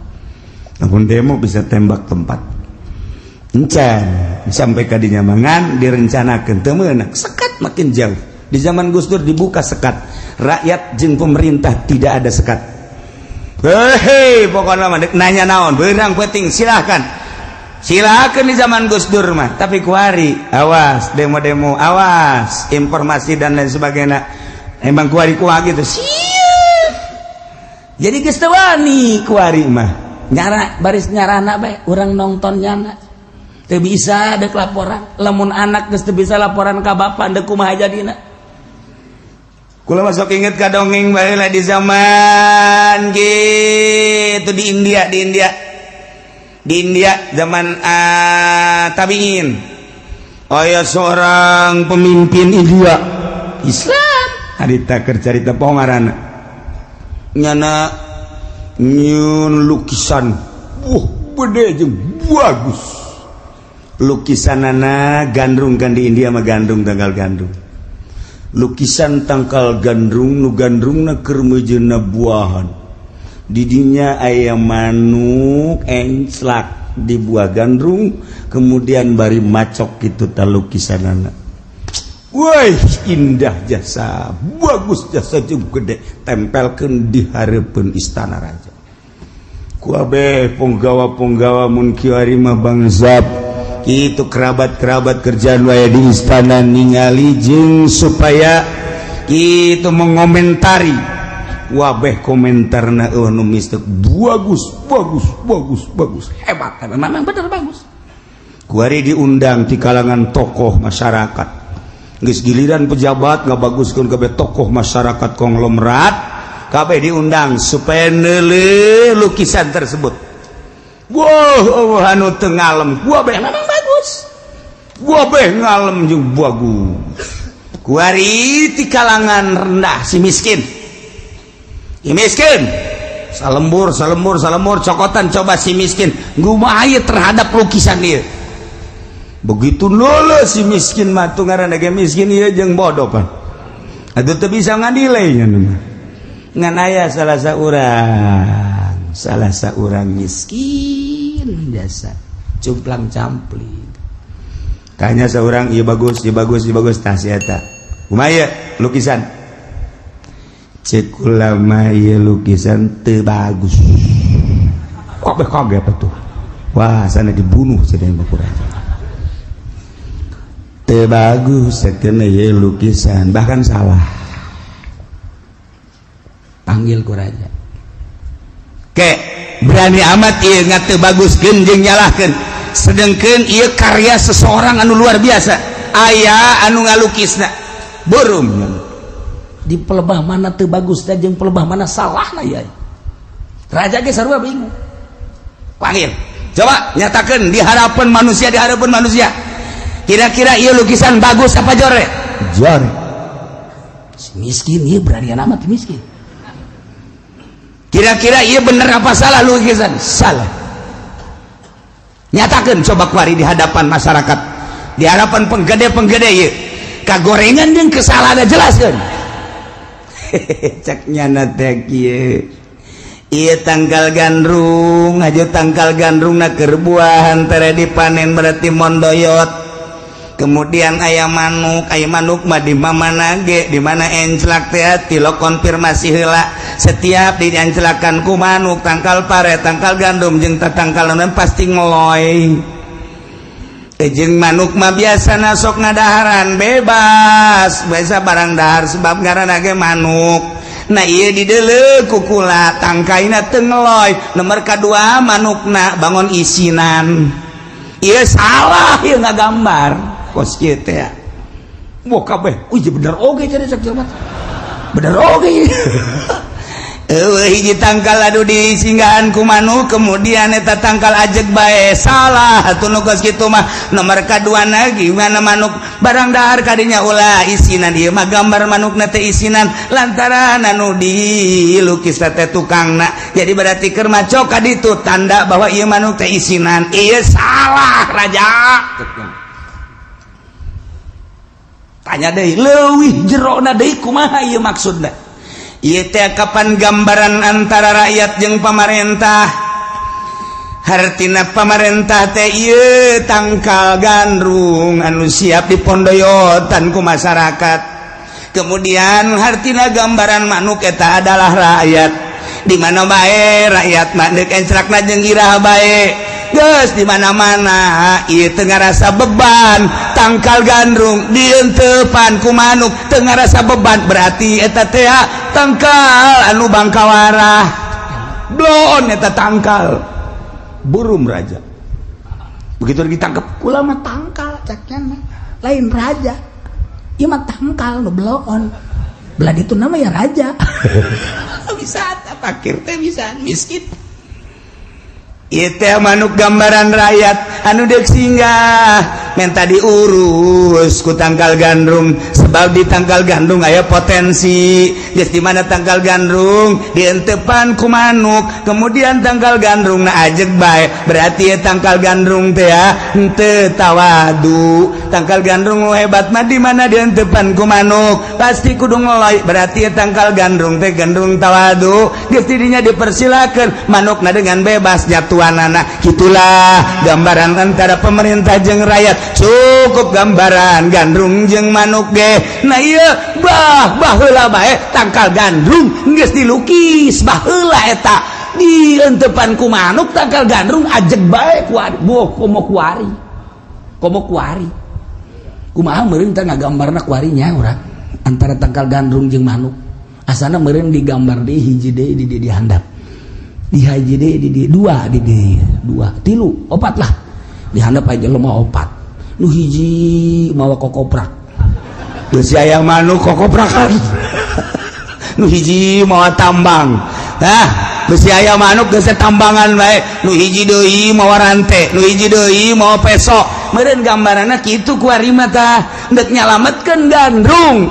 Speaker 1: namun demo bisa tembak tempat encan sampai ka dinyamangan direncanakeun teu meunang sekat makin jauh di zaman Gus Dur dibuka sekat rakyat jeung pemerintah tidak ada sekat hei pokoknya mah nanya naon beurang penting silakan di zaman Gus Dur mah tapi kuari awas demo-demo awas informasi dan lain sebagainya emang kuari kuah gitu siap jadi geus teu wani kuari mah nyara baris nyarana bae urang nonton nyana teu bisa dek laporan lamun anak geus teu bisa laporan ka bapa dek kumaha jadina kula masuk inget ka dongeng baheula di zaman gitu di India zaman tabiin aya seorang pemimpin India Islam harita keur carita pongarana nyana nyun lukisan bede jeung bagus lukisanana gandrung kan di India mah gandrung tanggal gandrung lukisan tangkal gandrung nu gandrungna keur meujeuna buahan didinya aya manuk enclak di buah gandrung kemudian bari macok gitu ta lukisanana woi indah jasa bagus jasa jeung gede tempelkeun di hareupeun istana raja ku abeh punggawa mun kieu ari mah bangsap kitu kerabat-kerabat kerjaan wae di istana ningali jeung supaya kitu mengomentari wabeh komentarna nu mistek bagus hebat memang bener bagus kuari diundang di kalangan tokoh masyarakat geus giliran pejabat ngabaguskeun kabeh tokoh masyarakat konglomerat kabeh diundang supaya neuleuh lukisan tersebut anu teu ngalem kuabeh memang bagus kuabeh ngalem jeung bagus kuari di kalangan rendah si miskin salembur cokotan coba si miskin ngumaha terhadap lukisan ieu begitu lolo si miskin mah tu ngaranna ge miskin ieu jeung bodoh pan atuh teu bisa ngadilai nya ngan aya salah saurang miskin biasa cumplang campling tanya seorang ieu bagus tah si eta kumaha lukisan cek ulama ieu lukisan teu bagus kaget atuh wah sana dibunuh cenah bakuran teu bagus sakeuna ieu lukisan bahkan salah panggil ku raja ke berani amat ingat bagus genjeng nyalahkan sedangkan ia karya seseorang anu luar biasa ayah anu ngalukisna burung di pelebah mana teu bagus dan jeung pelebah mana salah na ya raja ge sarua bingung panggil coba nyatakan di hadapan manusia kira-kira ieu lukisan bagus apa jore miskin ieu berani amat miskin kira-kira ieu bener apa salah lukisan salah nyatakan coba kuari di hadapan masyarakat di hadapan penggede ieu kagorengan jeung kesalahan jelaskeun cek nyana teh kieu ieu tangkal gandrung aja tangkal gandrungna keur buahan tere dipanen berarti mondoyot kemudian ayam manuk mah di mana ge di mana enclak teh tilo konfirmasi heula setiap diencelakan ku manuk tangkal pare tangkal gandum jeung tangkal naon pasti ngeloy jeung manuk mah biasana sok ngadaharan bebas biasa barang dahar sebab ngaranna ge manuk nah ieu dideuleu ku kula tangkaina teu ngeloy nomor kadua manukna bangun isinan ieu salah ieu ngagambar kos kieu teh moh kabeh bener oge cenah cek jelema bener oge hiji tangkal adu disinggahan ku manuk kemudian eta tangkal ajeg bae salah atuh nu geus kitu mah nomor kadua lagi mana manuk barang dahar kadinya ulah isinan ieu mah gambar manukna teh isinan lantaran anu dilukis teh tukangna jadi berarti keur maco ka ditu tanda bahwa ieu manuk teh isinan ieu salah raja tanya deui leuwih jerona deui kumaha ieu maksudna ieu teh kapan gambaran antara rakyat jeung pamarentah hartina pamarentah teh ieu tangkal gandrung anu siap dipondoyotan ku masyarakat kemudian hartina gambaran manuk eta adalah rakyat di mana bae rakyat mah deuk encrakna jeung iraha bae geus di mana-mana ieu teu ngarasa beban tangkal gandrung dieunteupan ku manuk teu ngarasa beban berarti eta teh tangkal anu bangkawarah blon eta tangkal burung raja begitu ditangkap kula mah tangkal caknya lain raja ieu mah tangkal nu blon belah itu nama ya raja bisa fakir teh bisa miskin ieu teh manuk gambaran rakyat anu deuk singgah menta diurus ku tangkal gandrung sebab di tangkal gandrung aya potensi geus di mana tangkal gandrung dienteupan ku manuk kemudian tangkal gandrung na ajeg bae berarti tangkal gandrung teh henteu tawadu tangkal gandrung nu hebat mah di mana dienteupan ku manuk pasti kudu ngeloy berarti tangkal gandrung teh gandrung tawadu geus didinya dipersilakeun manukna dengan bebas jatuhanana kitulah gambaran antara pemerintah jeung rakyat cukup gambaran gandrung jeung manuk ge nah ieu baheula bae tangkal gandrung geus dilukis baheula eta dieunteupan ku manuk tangkal gandrung ajeg bae kuari komo kuari kumaha meureun teh ngagambarna kuarinya urang antara tangkal gandrung jeung manuk asana meureun digambar deui hiji deui di handap di hiji deui di dua tilu opat lah di handap aja lemah opat nu hiji mawa kokoprak geus aya manuk kokoprakan nu hiji mawa tambang geus aya manuk geus tambangan bae nu hiji deui mawa rante nu hiji deui mawa peso meureun gambaranna kitu kuari mah tah deuk nyalametkeun gandrung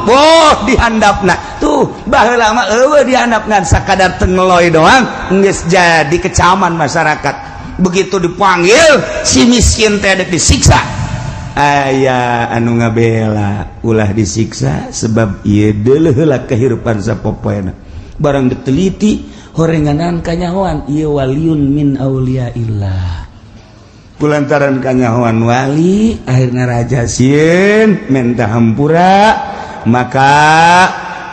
Speaker 1: di handapna tuh baheula mah eueuh di handapna sakadar teu ngeloy doang geus jadi kecaman masyarakat begitu dipanggil si miskin teh deuk disiksa aya anu ngabela ulah disiksa sebab ieu deuleuh heula kehirupan sapopoena barang diteliti horenganan kanyahoan ieu waliun min auliaillah kulantaran kanyahoan wali akhirna raja sieun minta hampura maka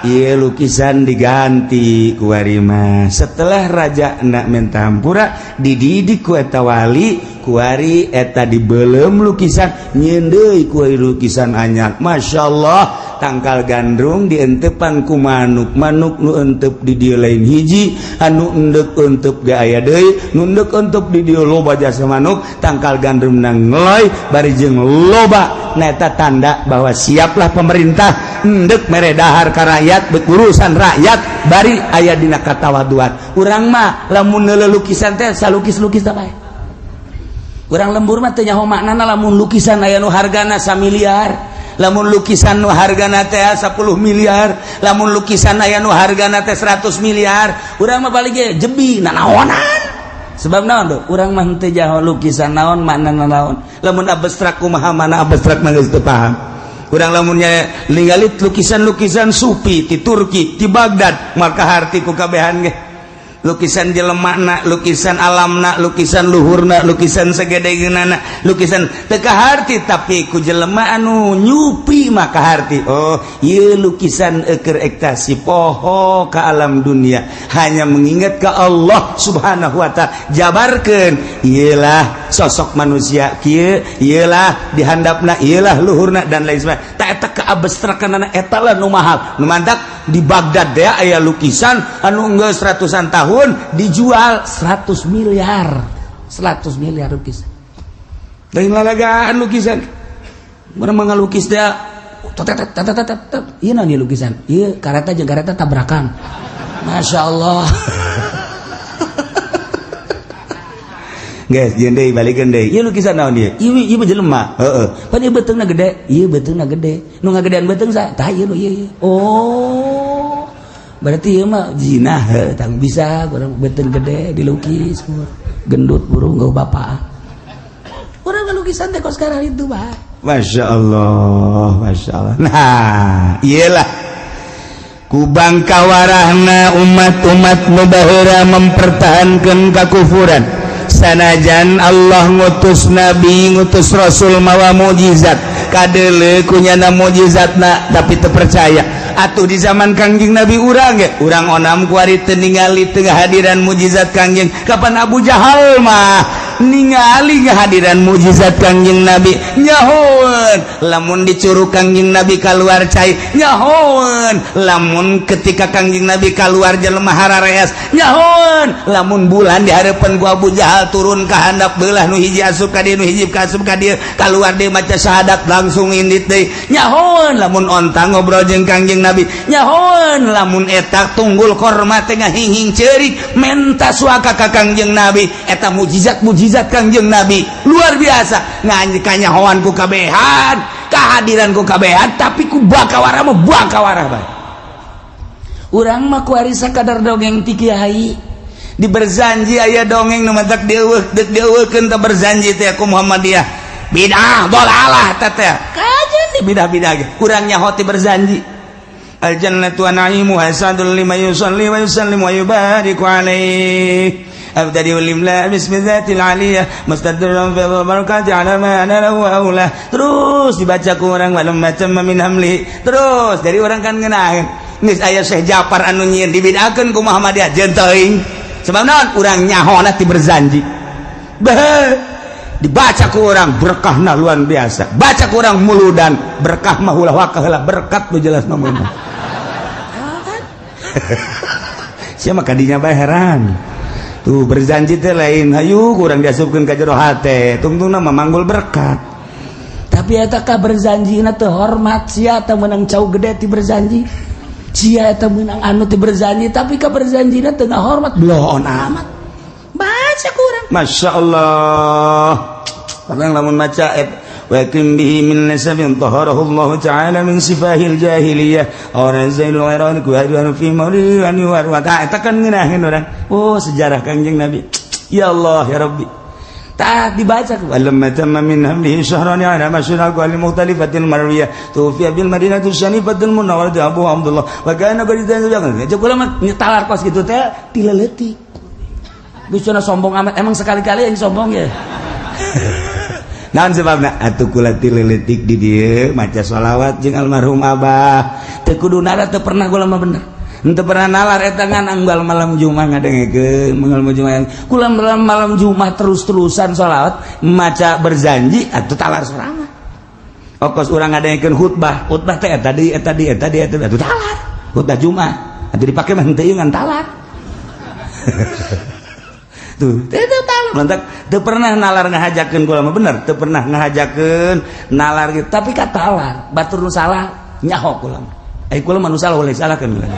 Speaker 1: ieu lukisan diganti ku warima setelah raja hendak minta hampura dididik ku eta wali
Speaker 2: kuari eta dibelem lukisan nyendeui ku lukisan anyar. Masyaallah tangkal gandrung dientepan ku manuk nu entep di dieu lain hiji anu endek entep ge aya deui nu endek entep di dieu loba jasa manuk tangkal gandrung nang ngeloy bari jeung loba eta tanda bahwa siaplah pemerintah endek mere dahar ka rakyat urusan rakyat bari aya dina katawaduan. Urang mah lamun lukisan teh salukis-lukis da bae. Urang lembur mah teu nyaho maknana lamun lukisan aya nu hargana 1 miliar, lamun lukisan nu hargana teh 10 miliar, lamun lukisan aya nu hargana teh 100 miliar. Urang mah balik ge jebi nanaonan. Sebab naon do? Urang mah teu nyaho lukisan naon maknana naon. Lamun abstrak kumaha mana abstrak mah geus teu paham. Urang lamunnya ningali lukisan-lukisan Sufi di Turki, di Baghdad, maka harti ku kabehan ge. Lukisan jelemana, lukisan alamna, lukisan luhurna, lukisan sagedegeunana, lukisan teu kaharti tapi ku jelema anu nyupi maka harti. Oh, ieu lukisan keur ekstasi poho ka alam dunia, hanya mengingat ke Allah Subhanahu wa taala. Jabarkeun ielah sosok manusia kieu, ielah dihandapna, ielah luhurna dan lain sebagainya. Ta eta keabstrakanana eta lah nu mahal. Nu mantak di Baghdad deh aya lukisan anu geus ratusan tahun dijual 100 miliar lukisan. Lain lalagaan lukisan. Mana mengalukis dia ieu naon ieu lukisan? Ieu kareta jeung kareta tabrakan. Masya Allah. Guys, jeung deui balikeun deui. Ieu lukisan naon ieu? Ieu mah jelema. Heeh. Pan ieu beteungna gede. Ieu beteungna gede. Nu ngagedean beteung sa? Tah ieu ieu. Oh. Berarti ieu mah jinah heuh, tang bisa urang beteung gede dilukis gendut burung geuh bapak. Urang lukisan teh kos sekarang itu, Pak. Masya Allah, Masya Allah. Nah, iyalah kubang kawarahna umat-umat nu baheura mempertahankan kakufuran. Sanajan Allah ngutus nabi ngutus rasul mawa mukjizat kadele kunyana mukjizatna tapi teu percaya. Atuh di zaman Kangjeng Nabi urang ge urang onam ku ari teu ningali teu hadiran mukjizat Kangjeng. Kapan Abu Jahal mah ningali kehadiran mukjizat Kangjeng Nabi nyahoeun lamun dicurug Kangjeng Nabi kaluar cai nyahoeun lamun ketika Kangjeng Nabi kaluar jelema harareas nyahoeun lamun bulan di hareupeun ku Abu Jahal turun ka handap beulah nu hiji asup ka dieu nu hiji asup ka dieu kaluar deui maca syahadat langsung indit deui nyahoeun lamun onta ngobrol jeung Kangjeng Nabi nyahoeun lamun eta tunggul korma teh ngahing-hing ceurik menta suaka ka Kangjeng Nabi eta mukjizat Kangjeng Nabi luar biasa nganyahoan ku kabehan kehadiran ku kabehan tapi ku bakawara mah bakawara bae. Urang mah ku ari sakadar dongeng ti kiai di berjanji aya dongeng nu matak dieuweukeun teh berjanji teh ku Muhammadiyah bidah dolalah teh kajen di bidah-bidah ge urang nyaho ti berjanji al jannatu wa na'imu hasadul liman yusalli wa yusallimu wa yubariku alaihi abdadi ulimla bismillatil aliyah mustadran fi barakati ala ma ana lahu aula. Terus dibaca ku urang malam macam min hamli terus dari orang kan ngeunaheun geus aya Syekh Jafar anu nyieun dibidahkeun ku Muhammadiyah jeung teuing sebab naon urang nyahona ti berjanji dibaca ku urang berkahna luar biasa baca ku urang muludan berkah mah ulah wakaheula berkat nu jelas mah mun sia mah kadinya bae heran. Tuh berjanji teh lain hayu kurang diasupkeun ka jero hate tungtungna memanggul berkat tapi eta ka berjanjina teu hormat sia teh meunang cau gede ti berjanji sia eta meunang anu ti berjanji tapi ka berjanjina teu ngahormat bloon amat baca kurang Masya Allah orang lamun maca wa kim bihi min nasabin taharahu Allah ta'ala min sifahil jahiliyah orang zailul iran ku hadan fi mawli an yuwar wa ta kan ngeunaheun urang oh sejarah Kangjeng Nabi ya Allah ya Rabbi ta dibaca walamma tamma min hamlihi syahran ala masyara qal mukhtalifatil marwiyah tufiya bil madinatul syarifatul munawwarah Abu Abdullah wa kana baridan jangan ulama talar kos kitu teh tileleutik bicana sombong amat emang sekali-kali yang sombong ya naon sebabna atuh kula tileletik di dieu maca shalawat jeung almarhum Abah teu kudu nara teu pernah kula mah bener henteu pernah nalar eta ngan anggal malam Jumat ngadengekeun malam Jumat kula malam Jumat terus-terusan sholawat maca berjanji atuh talar sorangan okos urang ngadengekeun khutbah teh eta di atuh talar khutbah Jumat atuh dipake mah henteu ngan talar tuh itu talar lantak teu pernah nalar ngahajakeun kula mah bener teu pernah ngahajakeun nalar gitu tapi ka talar batur nu salah nyaho kula mah ai kula mah nu salah oleh salahkeun kula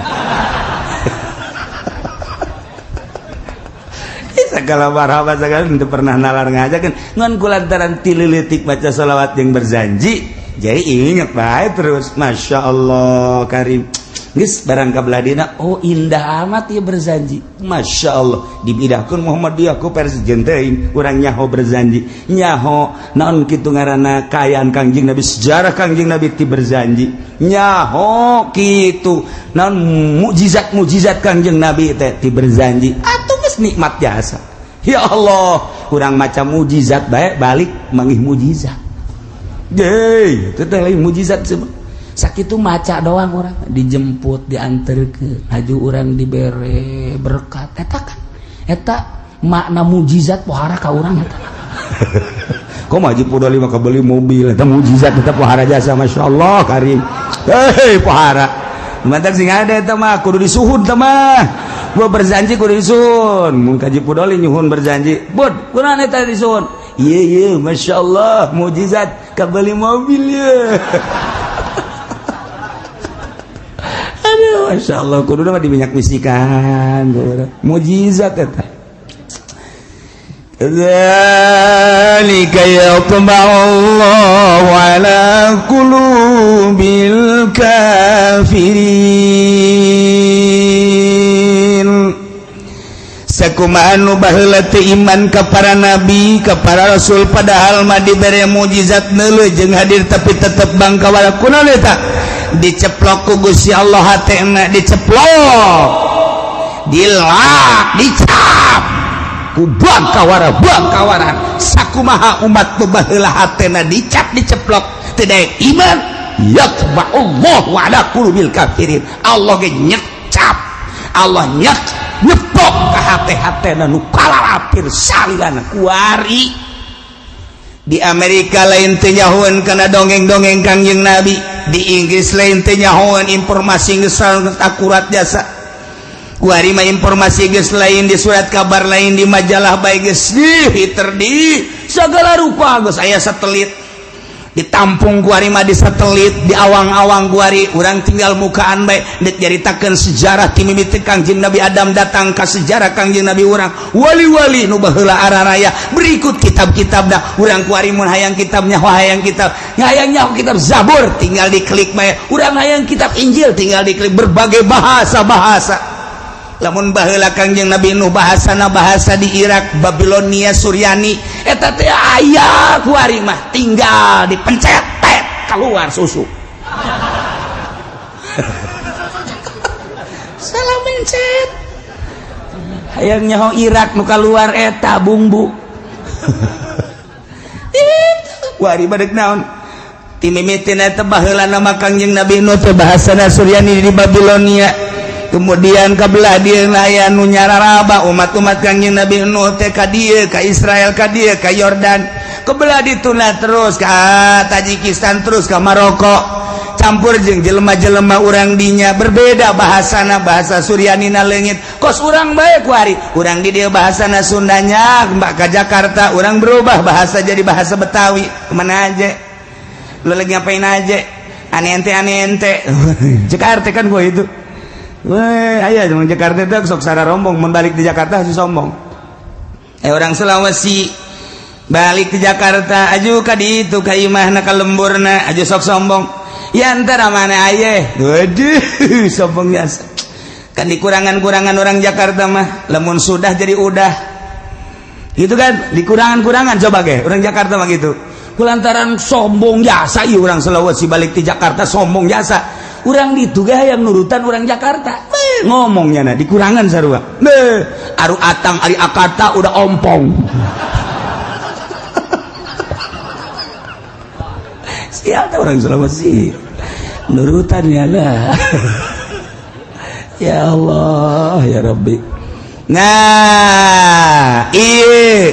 Speaker 2: segala marhaba segala teu pernah nalar ngahajakeun ngan kulantaran tileutik baca sholawat yang berjanji jadi inget bae terus Masya Allah karim geus barang kabeladina oh indah amat ieu berjanji Masya Allah dibidahkeun Muhammadiyah ku presiden teh urang nyaho berjanji nyaho naon kitu ngaranna kaayaan Kangjeng Nabi sejarah Kangjeng Nabi ti berjanji nyaho kitu naon mukjizat Kangjeng Nabi teh ti berjanji atuh geus nikmat jasa ya Allah urang maca mukjizat bae balik manggih mukjizat deui teh lain mukjizat sakitu maca doang orang dijemput dianterkeun haju urang dibere berkat eta makna mukjizat pohara ka urang eta kok Haji Pudoli mah kabeli mobil eta mukjizat eta pohara jasa masyaallah karim pohara mantak sing ada eta mah kudu disuhun teh mah gua berjanji kudu disuhun mun Haji Pudoli nyuhun berjanji bud kunaon eta disuhun ieu masyaallah mukjizat kabeli mobil ya Masya Allah kudu mah diminyak misikan mujizat eta dzalika yatba'allahu ala qulubil kafirin sakumaha nu baheula teu iman ka para nabi ka para rasul padahal mah dibere mujizat neuleuh jeung hadir tapi tetep bangka wala kunaon eta diceplok ku Gusti Allah hatena diceplok dilak dicap ku bangkawaran sakumaha umat baheula hatena dicap diceplok teu daek iman yatba'ullahu ala qulubil kafirin Allah ge nyecap Allah nyepok ka hate-hatena nu kalalapir salilana kuari di Amerika lain teu nyahoeun kana dongeng-dongeng Kangjeng Nabi di Inggris lain teh nyahoan informasi geus akurat jasa kuari mah informasi geus lain di surat kabar lain di majalah bae geus di segala rupa geus aya satelit ditampung kuari mah di satelit di awang-awang kuari urang tinggal mukaan bae dek nyaritakeun sejarah ti mimiti Kangjeng Nabi Adam datang ka sejarah Kangjeng Nabi urang wali-wali nu baheula araraya berikut kitab-kitabna urang kuari mun hayang kitabnya hayang kitab hayang kitab Zabur tinggal diklik bae urang hayang kitab Injil tinggal diklik berbagai bahasa lamun baheula Kangjeng Nabi Nuh bahasana bahasa di Irak Babilonia Suryani eta teh aya kuari mah tinggal dipencet keluar susu salah mencet hayang nyaho Irak nu keluar eta bumbu kuari badek naon ti mimitin eta baheula nama Kangjeng Nabi Nuh teh bahasana Suryani di Babilonia kemudian kabelah dia aya nu nyararaba umat-umat Kangjeng Nabi Nuh teh ka dieu ka Israel ka dieu ka Yordan kebelah dituna terus ka Tajikistan terus ka Maroko campur jeung jelema-jelema urang dinya berbeda bahasana bahasa Suryanina leungit kos urang bae kuari urang di dieu bahasana Sundanya mbak ka Jakarta urang berubah bahasa jadi bahasa Betawi kemana aja lu lagi ngapain aja ane-ente Jakarta kan gua itu ayah zaman Jakarta itu sok sara rombong membalik di Jakarta harus sombong orang Sulawesi balik ke Jakarta aju ka di itu ka imahna ka lemburna aju sok sombong ya antara mana ayah waduh sombong biasa kan di kurangan-kurangan orang Jakarta mah lamun sudah jadi udah gitu kan di kurangan-kurangan coba ge orang Jakarta mah gitu kulantaran sombong jasa ieu orang Sulawesi balik di Jakarta sombong jasa urang ditu ge hayang nurutan urang Jakarta ngomongnya nah dikurangan sarua aru atang ari akata udah ompong siapa orang Sulawesi nurutan ya lah Ya Allah ya Rabbi. Nah, iya.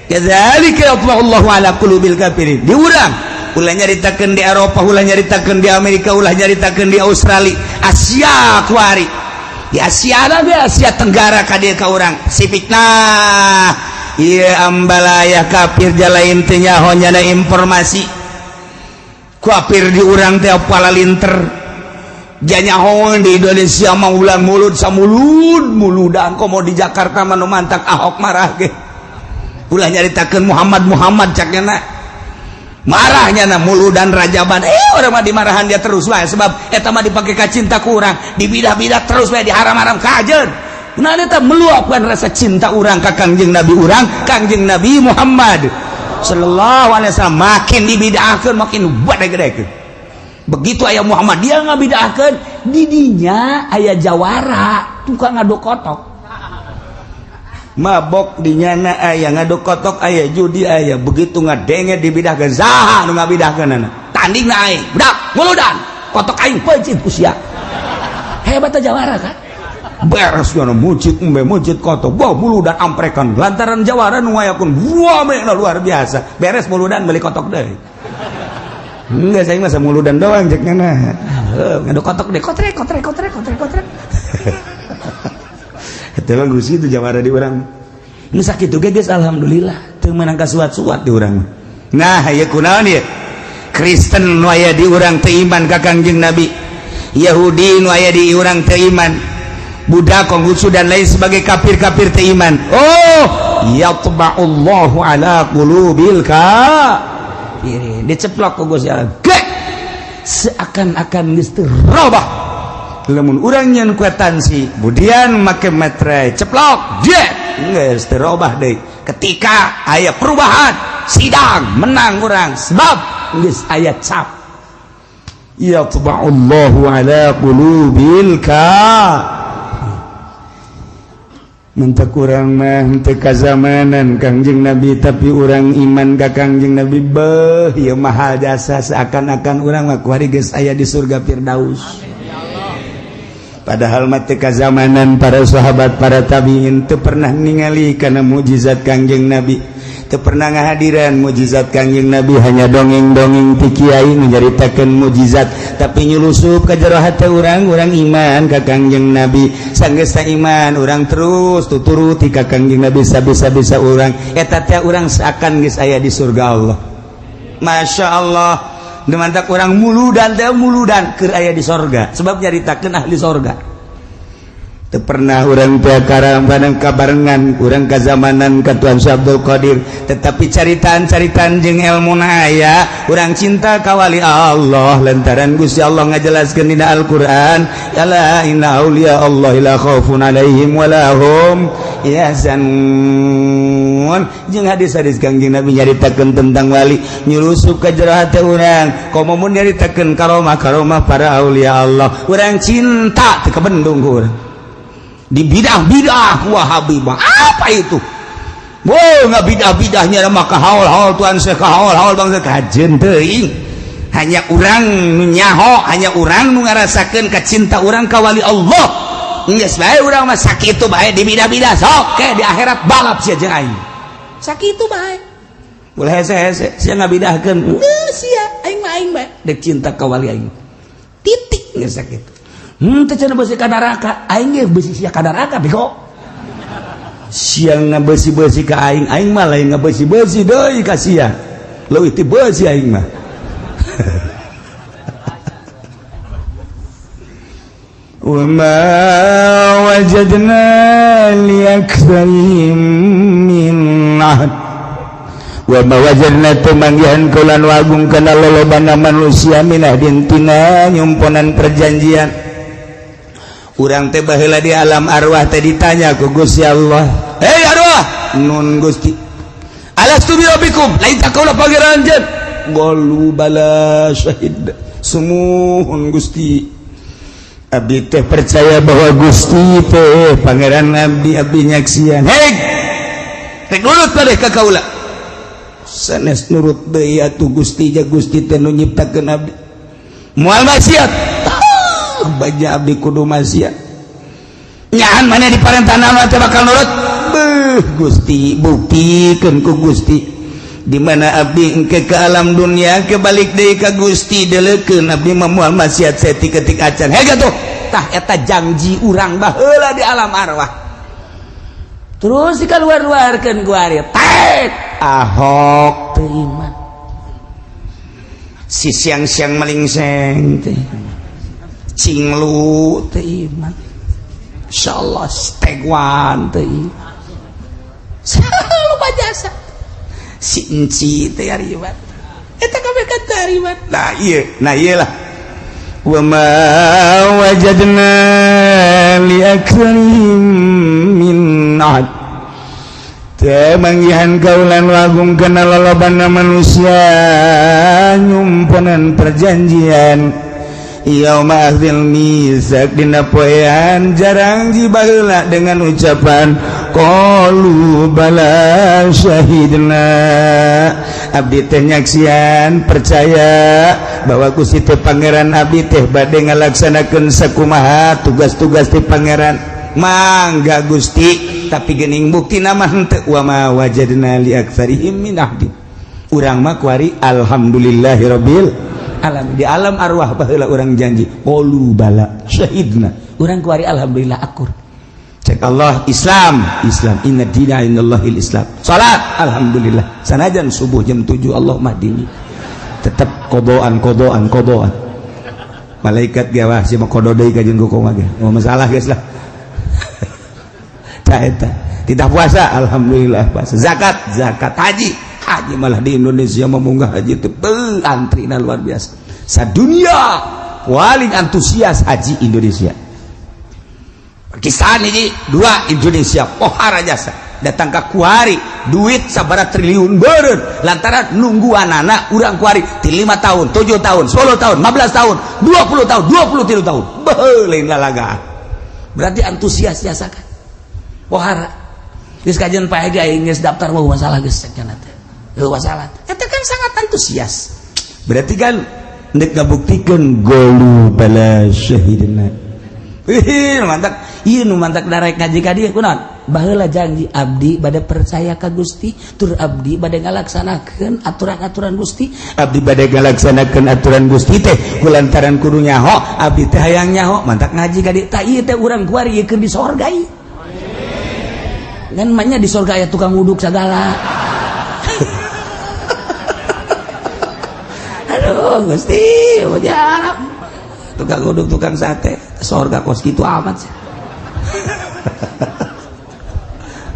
Speaker 2: Kadzalika Allahu ala qulubil kafirin. Diurang, ulah nyaritakeun di Eropa, ulah nyaritakeun di Amerika, ulah nyaritakeun di Australia, Asia kuari. Di Asia ge Asia Tenggara ka dieu ka urang. Pasifik nah. Ieu ambalaya kafir jalain teu nyaho nyana informasi. Kafir di urang teh apal linter. Janyahoan di Indonesia mah ulah mulut samuludan komo di Jakarta mah nu mantak Ahok marah ge. Ulah nyaritakeun Muhammad cakna marahnya na muludan rajaban orang mah dimarahan dia terus wae sebab eta mah dipake ka cinta ku urang dibidah-bidah terus wae diharam-haram kajeun. Nah eta meluapkan rasa cinta urang ka Kangjeng Nabi urang Kangjeng Nabi Muhammad sallallahu alaihi wasallam makin dibidahkeun makin gede-gedekeun. Begitu ayah Muhammad dia ngabidahkeun didinya ayah jawara tukang ngaduk kotok mabok dinyana ayah ngaduk kotok ayah judi ayah begitu ngadenge dibidahkeun saha nu ngabidahkeunana tandingna aing budak muludan kotok aing peujit usia hebat jawara kan beres yana mujid kotok bawa muludan amprekan lantaran jawara nu ngayakeun wamena luar biasa beres muludan beli kotok deui. Enggak, saya masa muludan doang ceknya nah. Ngaduk kotok deh, kotrek. Itu mah gusi itu jawara di urang. Nu sakitu ge geus alhamdulillah teu meunang kasuat-suat di urang. Nah, ieu kunaon ieu? Kristen nu aya di urang teu iman ka Kangjeng Nabi. Yahudi nu aya di urang teu iman. Budak Konghucu dan lain sebagai kafir-kafir teu iman. Oh, yatba'ullahu ala qulubil kafirin. Diceplok ku Gusti Allah. Seakan-akan geus teu robah. Lamun urang nyeun kwetansi, kemudian make metre ceplok, jet, geus teu robah deui. Ketika aya perubahan, sidang menang urang sebab geus aya cap. Yatba'ullahu ala qulubil kafirin. Mentak urang mah teu kazamanan Kangjeng Nabi tapi urang iman ka Kangjeng Nabi beuh ieu mah jasa seakan-akan urang mah kuari geus aya di surga Firdaus. Padahal mah teu kazamanan para sahabat para tabiin teu pernah ningali kana mukjizat Kangjeng Nabi, teu pernah ngahadiran mukjizat Kangjeng Nabi, hanya dongeng-dongeng ti kiai nyaritakeun mukjizat tapi nyulusup ka jero hate urang iman ka Kangjeng Nabi. Sanggeus iman urang terus tuturuti ka Kangjeng Nabi sabisa-bisa urang eta teh urang seakan geus aya di surga Allah. Masya Allah. Demantak urang muludan keur aya di sorga sebab nyaritakeun ahli sorga. Teu pernah urang teh karambanan kabarengan urang kazamanan ka Tuan Abdul Qadir tetapi caritaan-caritaan jeung elmuna aya urang cinta ka wali Allah lantaran Gusti Allah ngajelaskeun dina Al-Qur'an ala inna auliya Allah la khaufun alaihim wa lahum yahzanun jeung hadis-hadis Kangjeng Nabi nyaritakeun tentang wali nyulusup ka jero hate urang komo mun nyaritakeun karomah para aulia Allah urang cinta teu kabendung ku urang di bidah-bidah Wahabi mah apa itu? Boh nggak bidah-bidahnya mah kahaul-haul Tuan Syekh kahaul-haul bangsa kajen teuing. Hanya urang nu nyaho, hanya urang nu ngarasakeun kacinta urang ka wali Allah. Geus bae urang mah sakitu bae di bidah-bidah sok ke di akhirat balap sia jeung aing. Sakitu bae. Ulah hese-hese sia ngabidahkeun. Geus sia aing mah aing bae dek cinta ka wali aing. Titik geus sakitu. Teu cenah beusi ka neraka, aing ge beusi sia ka neraka bego. Siang ngabeusi-beusi ka aing mah lain ngabeusi-beusi deui ka sia. Leuwih ti beusi aing mah. Wa ma wajadna li aktsarihim min ahad. Wa ma wajadna tumanggihan kaulan wagung kana lolobana manusia minah dintina nyumponan perjanjian. Urang teh baheula di alam arwah teh ditanya ku Gusti Allah, "Hei arwah, nun Gusti. Alastu bi rabbikum?" Lain tak kaula pangeran jen. Qalu bala syahid. Sumuhun Gusti. Abdi teh percaya bahwa Gusti teh pangeran abdi nyaksian. Hei. Rek nurut teh ka kaula. Sanes nurut deui atuh Gusti ja Gusti teh nu nyiptakeun abdi. Moal maksiat. Baja abdi kudu maksiat nyahan mana di parentana teh bakal nurut Gusti buktikan ku Gusti di mana abdi engke ke alam dunia kebalik deui ka Gusti deulekeun abdi moal maksiat setik-ketik acan hega tuh tah eta janji urang baheula di alam arwah terus dikaluar-luarkeun ku ari tet Ahok teu iman si siang-siang melingseng teh cinglu teu iman insyaallah stegwan teu iman lupa jasa si enci teh aribat eta kabeh kata aribat nah ieu lah wa ma wajadna li aktsarihim min ahad teu manggihan kaulan wagung kana lolobana manusia nyumpunan perjanjian yauma akhdil misak dina poean jarang jibaheula dengan ucapan qalu bala syahidna abdi teh nyaksian percaya bahwa Gusti teh pangeran abdi teh bade ngalaksanakeun sakumaha tugas-tugas ti pangeran mangga Gusti tapi geuning bukti mah henteu wa ma wajadna li aktsarihim min ahdi urang mah kuari alhamdulillahirabbil alam di alam arwah baheula urang janji qalu bala syahidna urang kuari alhamdulillah akur cek Allah Islam inna dina indallahil Islam salat alhamdulillah sanajan subuh jam 7 Allah mah dini tetep kodoan malaikat gawah si mah kodo deui ka jeung kumaha ge masalah geus lah tah eta tidak puasa alhamdulillah puasa zakat haji malah di Indonesia memunggah haji teh antrina luar biasa sadunia paling antusias haji Indonesia Pakistan ini 2 Indonesia pohara jasa datang ke kuari duit sabaraha triliun beureun lantaran nungguan anak urang kuari ti 5 tahun 7 tahun 10 tahun 15 tahun 20 tahun 23 tahun lain lalagaan berarti antusias jasa kan pohara geus kajian paege aing geus daftar wah masalah geus cenah teh masalah eta kan sangat antusias berarti kan ndek ngabuktikeun qalu bala syahidna nu mantak darek ngaji ka dieu kunaon baheula janji abdi bade percaya ka Gusti tur abdi bade ngalaksanakeun aturan-aturan Gusti abdi bade ngalaksanakeun aturan Gusti teh kulantaran kudu nyaho abdi teh hayang nyaho mantak ngaji ka dieu tah ieu teh urang kuari ieu keur di sorga ieu kan mahnya di surga aya tukang wuduk segala aduh Gusti ujang tukang wuduk tukang sate surga kos gitu amat sih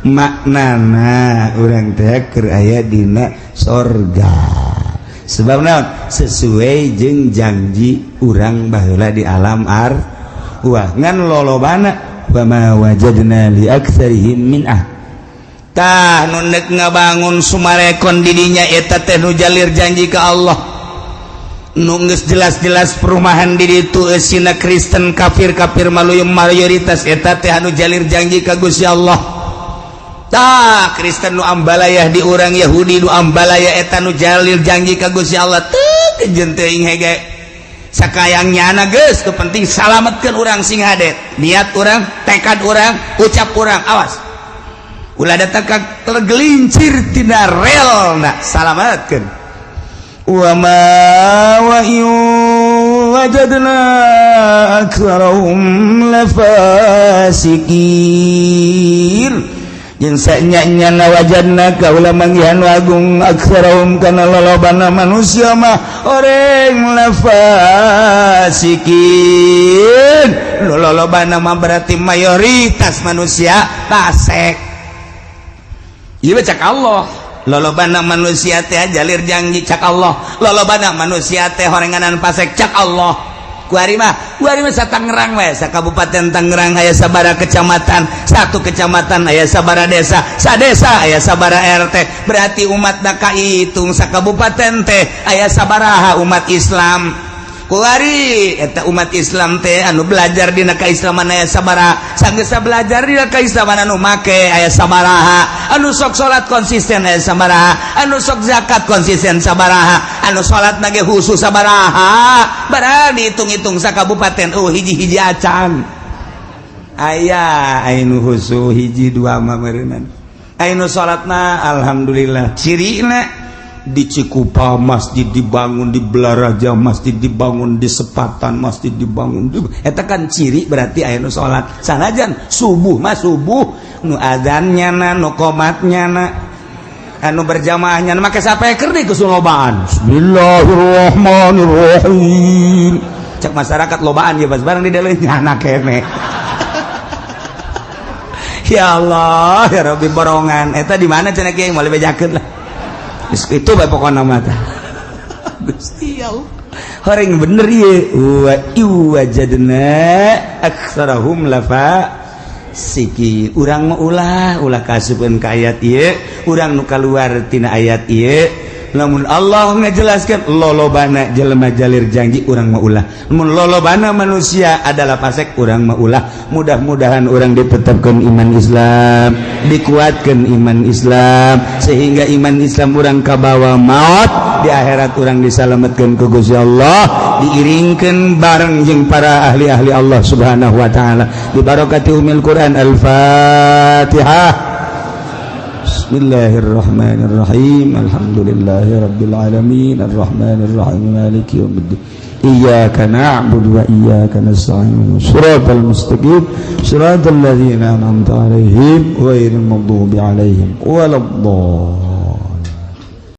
Speaker 2: maknana urang teh keur aya dina surga sebab naon sesuai jeung janji urang baheula di alam wah ngan lolobana wa ma wajadna li aktsarihim min tah nu nek ngabangun sumarekon di dinya eta teh nu jalir janji ka Allah nu geus jelas-jelas perumahan di ditu eusina Kristen kafir maluyung mayoritas eta teh anu jalir janji ka Gusti Allah tah Kristen nu ambalayah di urang Yahudi nu ambalayah eta nu jalir janji ka Gusti Allah teu kejeun teuing hege sakayangnya anak geus kepenting salametkeun urang sing hadet niat urang tekad urang ucap urang awas ulah datang tergelincir tina relna salametkeun wa ma wajadna aktsarahum lafasikin jeung sanyanya wajadna kaula manggihan wagung aktsarahum kana lolobana manusia mah oreng lafasikin lolobana mah berarti mayoritas manusia fasik ieu cak Allah lolobana manusia teh jalir janji cak Allah lolobana manusia teh horenganan fasik cak Allah kuari mah Tangerang we sakabupaten Tangerang aya sabaraha kecamatan satu kecamatan aya sabaraha desa sadesa aya sabaraha RT berarti umatna kahitung sakabupaten teh aya sabaraha umat Islam kuari eta umat Islam teh anu belajar dina kaislaman aya sabaraha sanggeus belajar dina kaislaman anu make aya sabaraha anu sok salat konsisten aya sabaraha anu sok zakat konsisten sabaraha anu salat nage khusus sabaraha barang dihitung-hitung sakabupaten hiji-hiji acan aya ainu husu hiji dua mah meureunna ainu salatna alhamdulillah cirina di Cikupa masjid dibangun, di Belaraja masjid dibangun, di Sepatan masjid dibangun. Eta kan ciri berarti aya nu salat. Sanajan subuh mah subuh nu adzannya na nu qomatnya na anu berjamaahnya na make sapeker deui geus lobaan. Bismillahirrahmanirrahim. Cek masyarakat lobaan ya pas bareng di daleunnya anak kene. Ya Allah, ya Rabbi borongan. Eta di mana cenah kieu moal bejakeun lah. Itu bae pokona mata Gusti Allah horeng bener ieu wa wajadna aktsarahum lafa siki urang mah ulah kasupkeun ka ayat ieu urang nu kaluar tina ayat ieu lamun Allah ngajelaskeun lolobana jelema jalir janji urang mah ulah mun lolobana manusia adalah fasik urang mah ulah mudah-mudahan urang ditetapkeun iman Islam dikuatkeun iman Islam sehingga iman Islam urang kabawa maut di akhirat urang disalametkeun ku Gusti Allah diiringkeun bareng jeung para ahli-ahli Allah Subhanahu wa taala bi barakati umil Quran al-Fatihah. Bismillahirrahmanirrahim. Alhamdulillahirabbil alamin arrahmanir rahim maliki yaumiddin. Iyyaka na'budu wa iyyaka nasta'in. Shiratal mustaqim. Shiratal ladzina an'amta 'alaihim ghairil maghdubi 'alaihim waladdallin.